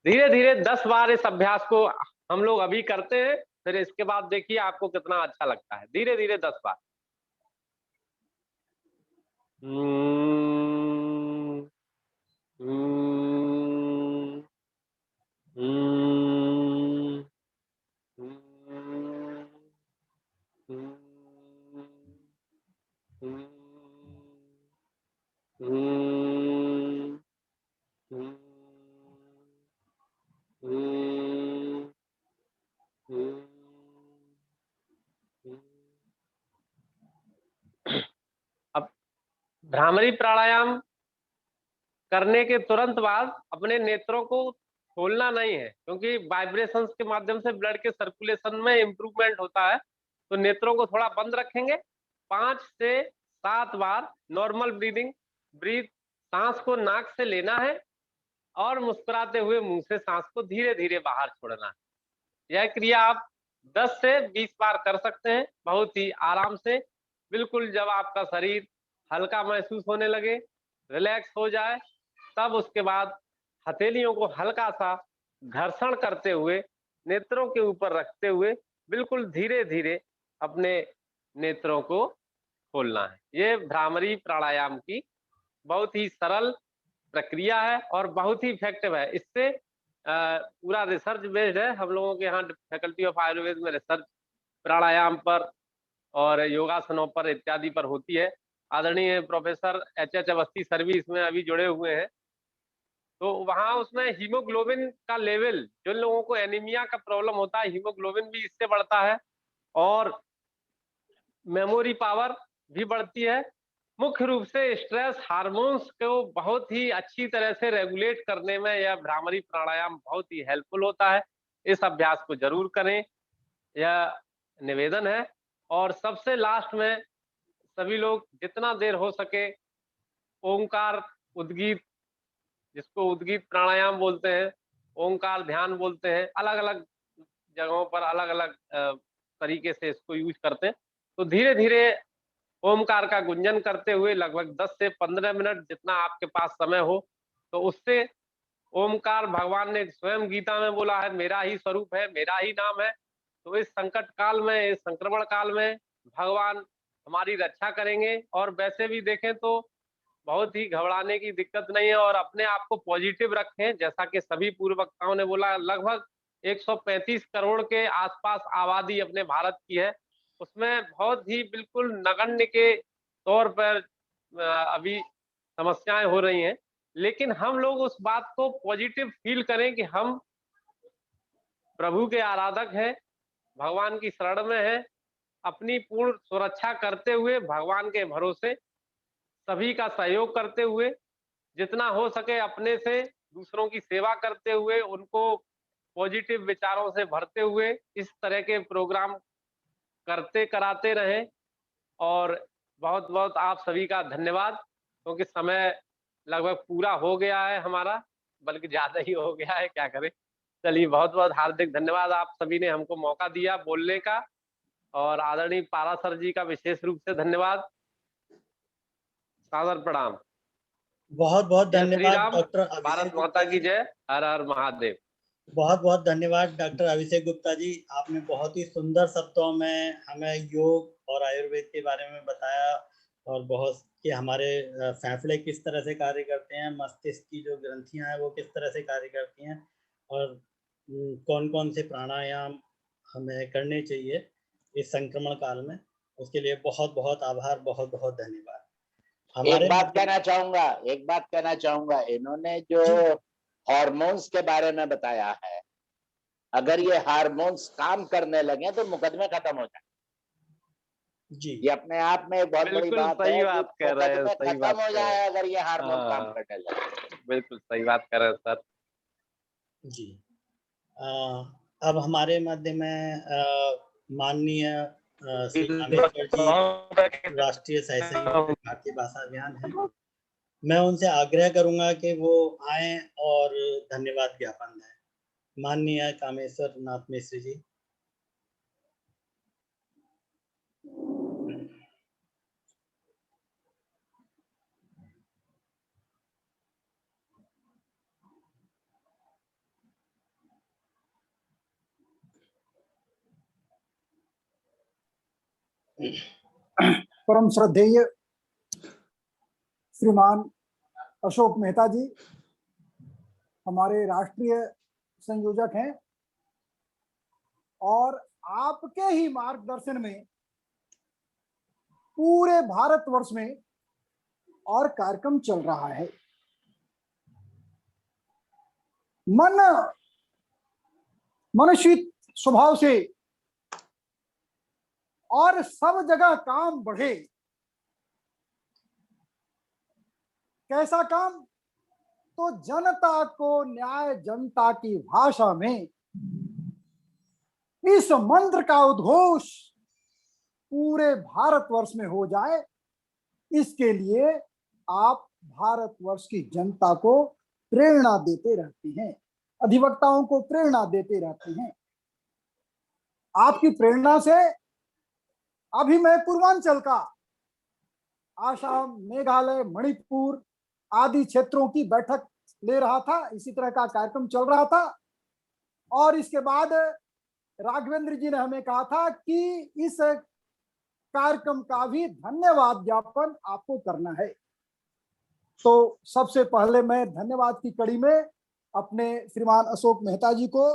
धीरे धीरे 10 बार इस अभ्यास को हम लोग अभी करते हैं, फिर इसके बाद देखिए आपको कितना अच्छा लगता है। धीरे धीरे 10 बार। अब भ्रामरी प्राणायाम करने के तुरंत बाद अपने नेत्रों को खोलना नहीं है, क्योंकि वाइब्रेशंस के माध्यम से ब्लड के सर्कुलेशन में इंप्रूवमेंट होता है। तो नेत्रों को थोड़ा बंद रखेंगे। 5 से 7 बार नॉर्मल ब्रीथ, सांस को नाक से लेना है और मुस्कुराते हुए मुंह से सांस को धीरे धीरे बाहर छोड़ना है। यह क्रिया आप 10 से 20 बार कर सकते हैं, बहुत ही आराम से। बिल्कुल जब आपका शरीर हल्का महसूस होने लगे, रिलैक्स हो जाए, तब उसके बाद हथेलियों को हल्का सा घर्षण करते हुए, नेत्रों के ऊपर रखते हुए, बिल्कुल धीरे धीरे अपने नेत्रों को खोलना है। ये भ्रामरी प्राणायाम की बहुत ही सरल प्रक्रिया है और बहुत ही इफेक्टिव है। इससे पूरा रिसर्च बेस्ड है। हम लोगों के यहाँ फैकल्टी ऑफ आयुर्वेद में रिसर्च प्राणायाम पर और योगासनों पर इत्यादि पर होती है। आदरणीय प्रोफेसर एच अवस्थी सर भी इसमें अभी जुड़े हुए हैं। तो वहाँ उसमें हीमोग्लोबिन का लेवल, जो लोगों को एनीमिया का प्रॉब्लम होता है, हीमोग्लोबिन भी इससे बढ़ता है और मेमोरी पावर भी बढ़ती है। मुख्य रूप से स्ट्रेस हार्मोन्स को बहुत ही अच्छी तरह से रेगुलेट करने में यह भ्रामरी प्राणायाम बहुत ही हेल्पफुल होता है। इस अभ्यास को जरूर करें, यह निवेदन है। और सबसे लास्ट में सभी लोग जितना देर हो सके ओंकार उद्गीत, जिसको उद्गीत प्राणायाम बोलते हैं, ओंकार ध्यान बोलते हैं, अलग अलग जगहों पर अलग अलग तरीके से इसको यूज करते हैं। तो धीरे धीरे ओमकार का गुंजन करते हुए लगभग 10 से 15 मिनट, जितना आपके पास समय हो, तो उससे ओमकार भगवान ने स्वयं गीता में बोला है, मेरा ही स्वरूप है, मेरा ही नाम है। तो इस संकट काल में, इस संक्रमण काल में भगवान हमारी रक्षा करेंगे। और वैसे भी देखें तो बहुत ही घबराने की दिक्कत नहीं है, और अपने आप को पॉजिटिव रखें। जैसा कि सभी पूर्व वक्ताओं ने बोला, लगभग 135 करोड़ के आसपास आबादी अपने भारत की है। उसमें बहुत ही बिल्कुल नगण्य के तौर पर अभी समस्याएं हो रही हैं, लेकिन हम लोग उस बात को पॉजिटिव फील करें कि हम प्रभु के आराधक हैं, भगवान की शरण में हैं, अपनी पूर्ण सुरक्षा करते हुए भगवान के भरोसे सभी का सहयोग करते हुए जितना हो सके अपने से दूसरों की सेवा करते हुए, उनको पॉजिटिव विचारों से भरते हुए इस तरह के प्रोग्राम करते कराते रहें। और बहुत बहुत आप सभी का धन्यवाद, क्योंकि समय लगभग पूरा हो गया है हमारा, बल्कि ज्यादा ही हो गया है, क्या करें। चलिए, बहुत बहुत हार्दिक धन्यवाद, आप सभी ने हमको मौका दिया बोलने का। और आदरणीय पारा सर जी का विशेष रूप से धन्यवाद। सादर प्रणाम। बहुत बहुत जय श्री धन्यवाद राम, डॉक्टर भारत अभिषेक माता गुप्ता की जी। जय, हर हर महादेव। बहुत बहुत धन्यवाद डॉक्टर अभिषेक गुप्ता जी, आपने बहुत ही सुंदर शब्दों में हमें योग और आयुर्वेद के बारे में बताया, और बहुत कि हमारे फेफड़े किस तरह से कार्य करते हैं, मस्तिष्क की जो ग्रंथियां हैं वो किस तरह से कार्य करती हैं, और कौन कौन से प्राणायाम हमें करने चाहिए इस संक्रमण काल में। उसके लिए बहुत बहुत आभार, बहुत बहुत धन्यवाद। एक बात कहना चाहूंगा, इन्होंने जो हार्मोन्स के बारे में बताया है, अगर ये हार्मोन्स काम करने लगे तो मुकदमे खत्म हो जाए जी। ये अपने आप में एक बहुत बड़ी बिल्कुल बात सही है बात कि कह रहे हैं, मुकदमे सही बात खत्म हो कह रहे जाए हैं। अगर ये हार्मोन काम हाँ, करने लगे। बिल्कुल सही बात कर रहे हैं सर जी। अब हमारे मध्य में माननीय श्री कामेश्वर जी, राष्ट्रीय सह संयोजक भारतीय भाषा अभियान है। मैं उनसे आग्रह करूंगा कि वो आए और धन्यवाद ज्ञापन दें। माननीय कामेश्वर नाथ मिश्र जी। परम श्रद्धेय श्रीमान अशोक मेहता जी हमारे राष्ट्रीय संयोजक हैं, और आपके ही मार्गदर्शन में पूरे भारतवर्ष में और कार्यक्रम चल रहा है। मनुष्य स्वभाव से और सब जगह काम बढ़े। कैसा काम? तो जनता को न्याय जनता की भाषा में इस मंत्र का उद्घोष पूरे भारतवर्ष में हो जाए, इसके लिए आप भारतवर्ष की जनता को प्रेरणा देते रहते हैं, अधिवक्ताओं को प्रेरणा देते रहते हैं। आपकी प्रेरणा से अभी मैं पूर्वांचल का, आसाम, मेघालय, मणिपुर आदि क्षेत्रों की बैठक ले रहा था, इसी तरह का कार्यक्रम चल रहा था। और इसके बाद राघवेंद्र जी ने हमें कहा था कि इस कार्यक्रम का भी धन्यवाद ज्ञापन आपको करना है। तो सबसे पहले मैं धन्यवाद की कड़ी में अपने श्रीमान अशोक मेहता जी को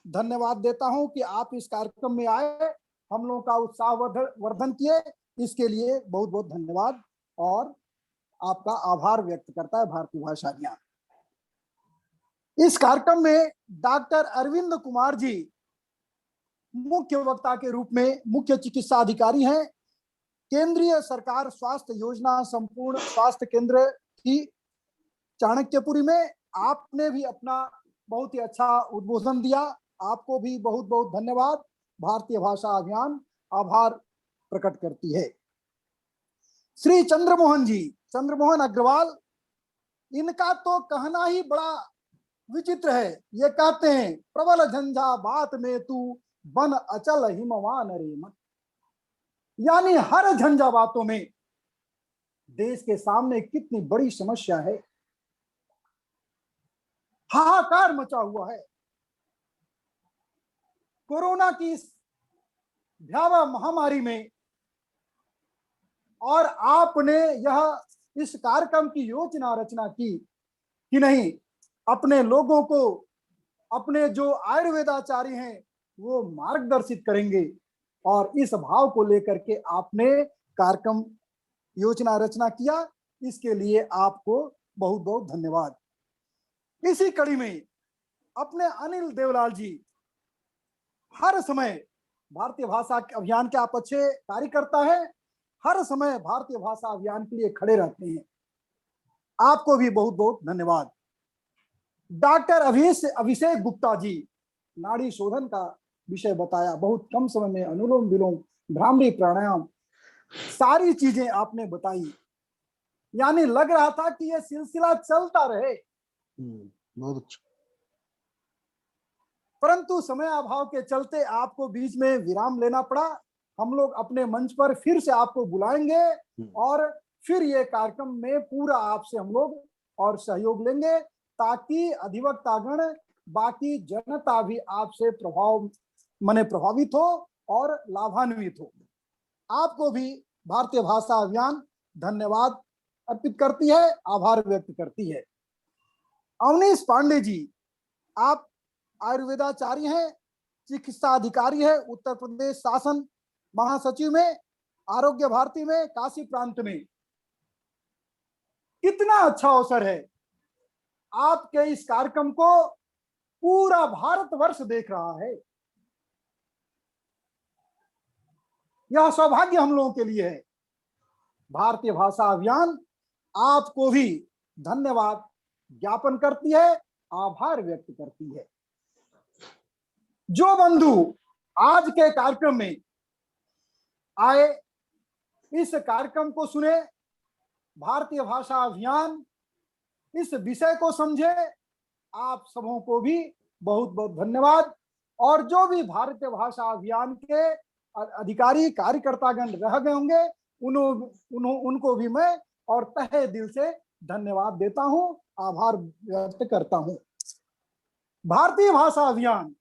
धन्यवाद देता हूं कि आप इस कार्यक्रम में आए, हम लोगों का उत्साह वर्धन किए, इसके लिए बहुत बहुत धन्यवाद और आपका आभार व्यक्त करता है भारतीय भाषा अभियान। इस कार्यक्रम में डॉक्टर अरविंद कुमार जी मुख्य वक्ता के रूप में मुख्य चिकित्सा अधिकारी हैं। केंद्रीय सरकार स्वास्थ्य योजना संपूर्ण स्वास्थ्य केंद्र की चाणक्यपुरी में आपने भी अपना बहुत ही अच्छा उद्बोधन दिया, आपको भी बहुत बहुत धन्यवाद। भारतीय भाषा अभियान आभार प्रकट करती है। श्री चंद्रमोहन अग्रवाल, इनका तो कहना ही बड़ा विचित्र है। ये कहते हैं, प्रबल झंझा बात में तू बन अचल हिमवान रे मन। यानी हर झंझा बातों में देश के सामने कितनी बड़ी समस्या है, हाहाकार मचा हुआ है। कोरोना की इस भयावह महामारी में, और आपने यह इस कार्यक्रम की योजना रचना की कि नहीं, अपने लोगों को, अपने जो आयुर्वेदाचार्य हैं वो मार्गदर्शित करेंगे, और इस भाव को लेकर के आपने कार्यक्रम योजना रचना किया, इसके लिए आपको बहुत बहुत धन्यवाद। इसी कड़ी में अपने अनिल देवलाल जी हर समय भारतीय भाषा अभियान के आप अच्छे कार्यकर्ता हैं, हर समय भारतीय भाषा अभियान के लिए खड़े रहते हैं, आपको भी बहुत बहुत धन्यवाद। डॉक्टर अभिषेक गुप्ता जी, नाड़ी शोधन का विषय बताया, बहुत कम समय में अनुलोम विलोम, भ्रामरी प्राणायाम, सारी चीजें आपने बताई। यानी लग रहा था कि यह सिलसिला चलता रहे। बहुत अच्छा। परंतु समय अभाव के चलते आपको बीच में विराम लेना पड़ा। हम लोग अपने मंच पर फिर से आपको बुलाएंगे और फिर ये कार्यक्रम में पूरा आपसे हम लोग और सहयोग लेंगे, ताकि अधिवक्तागण, बाकी जनता भी आपसे प्रभावित हो और लाभान्वित हो। आपको भी भारतीय भाषा अभियान धन्यवाद अर्पित करती है, आभार व्यक्त करती है। अवनीश पांडे जी, आप आयुर्वेदाचार्य हैं, चिकित्सा अधिकारी है, उत्तर प्रदेश शासन महासचिव में, आरोग्य भारती में, काशी प्रांत में। कितना अच्छा अवसर है, आपके इस कार्यक्रम को पूरा भारतवर्ष देख रहा है। यह सौभाग्य हम लोगों के लिए है। भारतीय भाषा अभियान आपको भी धन्यवाद ज्ञापन करती है, आभार व्यक्त करती है। जो बंधु आज के कार्यक्रम में आए, इस कार्यक्रम को सुने, भारतीय भाषा अभियान इस विषय को समझे, आप सबों को भी बहुत बहुत धन्यवाद। और जो भी भारतीय भाषा अभियान के अधिकारी कार्यकर्तागण रह गए होंगे, उनको भी मैं और तहे दिल से धन्यवाद देता हूं, आभार व्यक्त करता हूं। भारतीय भाषा अभियान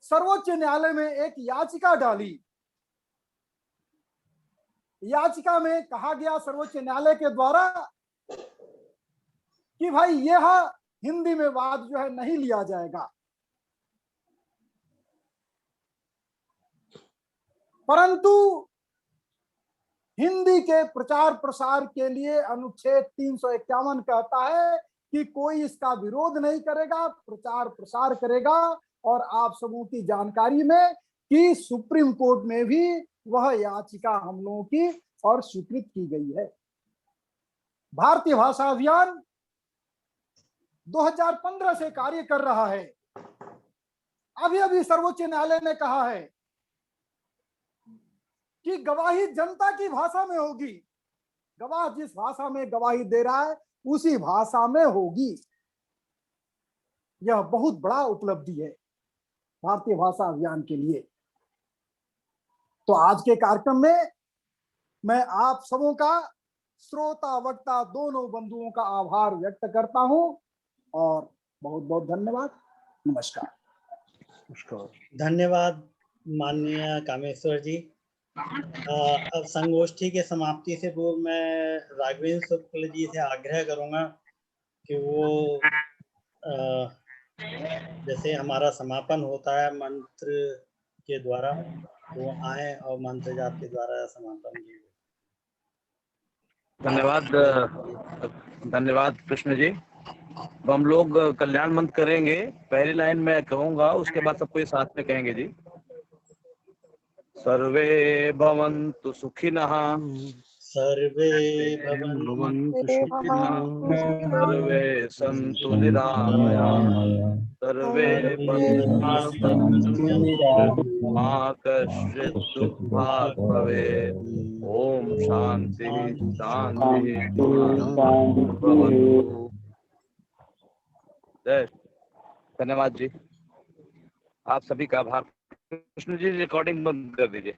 सर्वोच्च न्यायालय में एक याचिका डाली। याचिका में कहा गया सर्वोच्च न्यायालय के द्वारा कि भाई यह हिंदी में वाद जो है नहीं लिया जाएगा, परंतु हिंदी के प्रचार प्रसार के लिए अनुच्छेद 351 कहता है कि कोई इसका विरोध नहीं करेगा, प्रचार प्रसार करेगा। और आप सबों की जानकारी में कि सुप्रीम कोर्ट में भी वह याचिका हम लोगों की और स्वीकृत की गई है। भारतीय भाषा अभियान 2015 से कार्य कर रहा है। अभी सर्वोच्च न्यायालय ने कहा है कि गवाही जनता की भाषा में होगी, गवाह जिस भाषा में गवाही दे रहा है उसी भाषा में होगी। यह बहुत बड़ा उपलब्धि है भारतीय भाषा अभियान के लिए। तो आज के कार्यक्रम में मैं आप सबों का, श्रोता वक्ता दोनों बंधुओं का आभार व्यक्त करता हूं और बहुत बहुत धन्यवाद। नमस्कार। धन्यवाद माननीय कामेश्वर जी। अब संगोष्ठी के समाप्ति से पूर्व मैं राघवेंद्र शुक्ल जी से आग्रह करूंगा कि वो जैसे हमारा समापन होता है मंत्र के द्वारा, वो आए और मंत्र जाप के द्वारा समापन की। धन्यवाद कृष्ण जी। तो हम लोग कल्याण मंत्र करेंगे। पहली लाइन में कहूंगा, उसके बाद सब कोई साथ में कहेंगे जी। सर्वे भवन्तु सुखिनः, सर्वे भवन्तु सुखिनः, सर्वे सन्तु निरामयाः, सर्वे भद्राणि मा कश्चित् दुःखात् भवेत्। ओम शांति शांति भवतु। जय। धन्यवाद जी, आप सभी का आभार। कृष्ण जी रिकॉर्डिंग बंद कर दीजिए।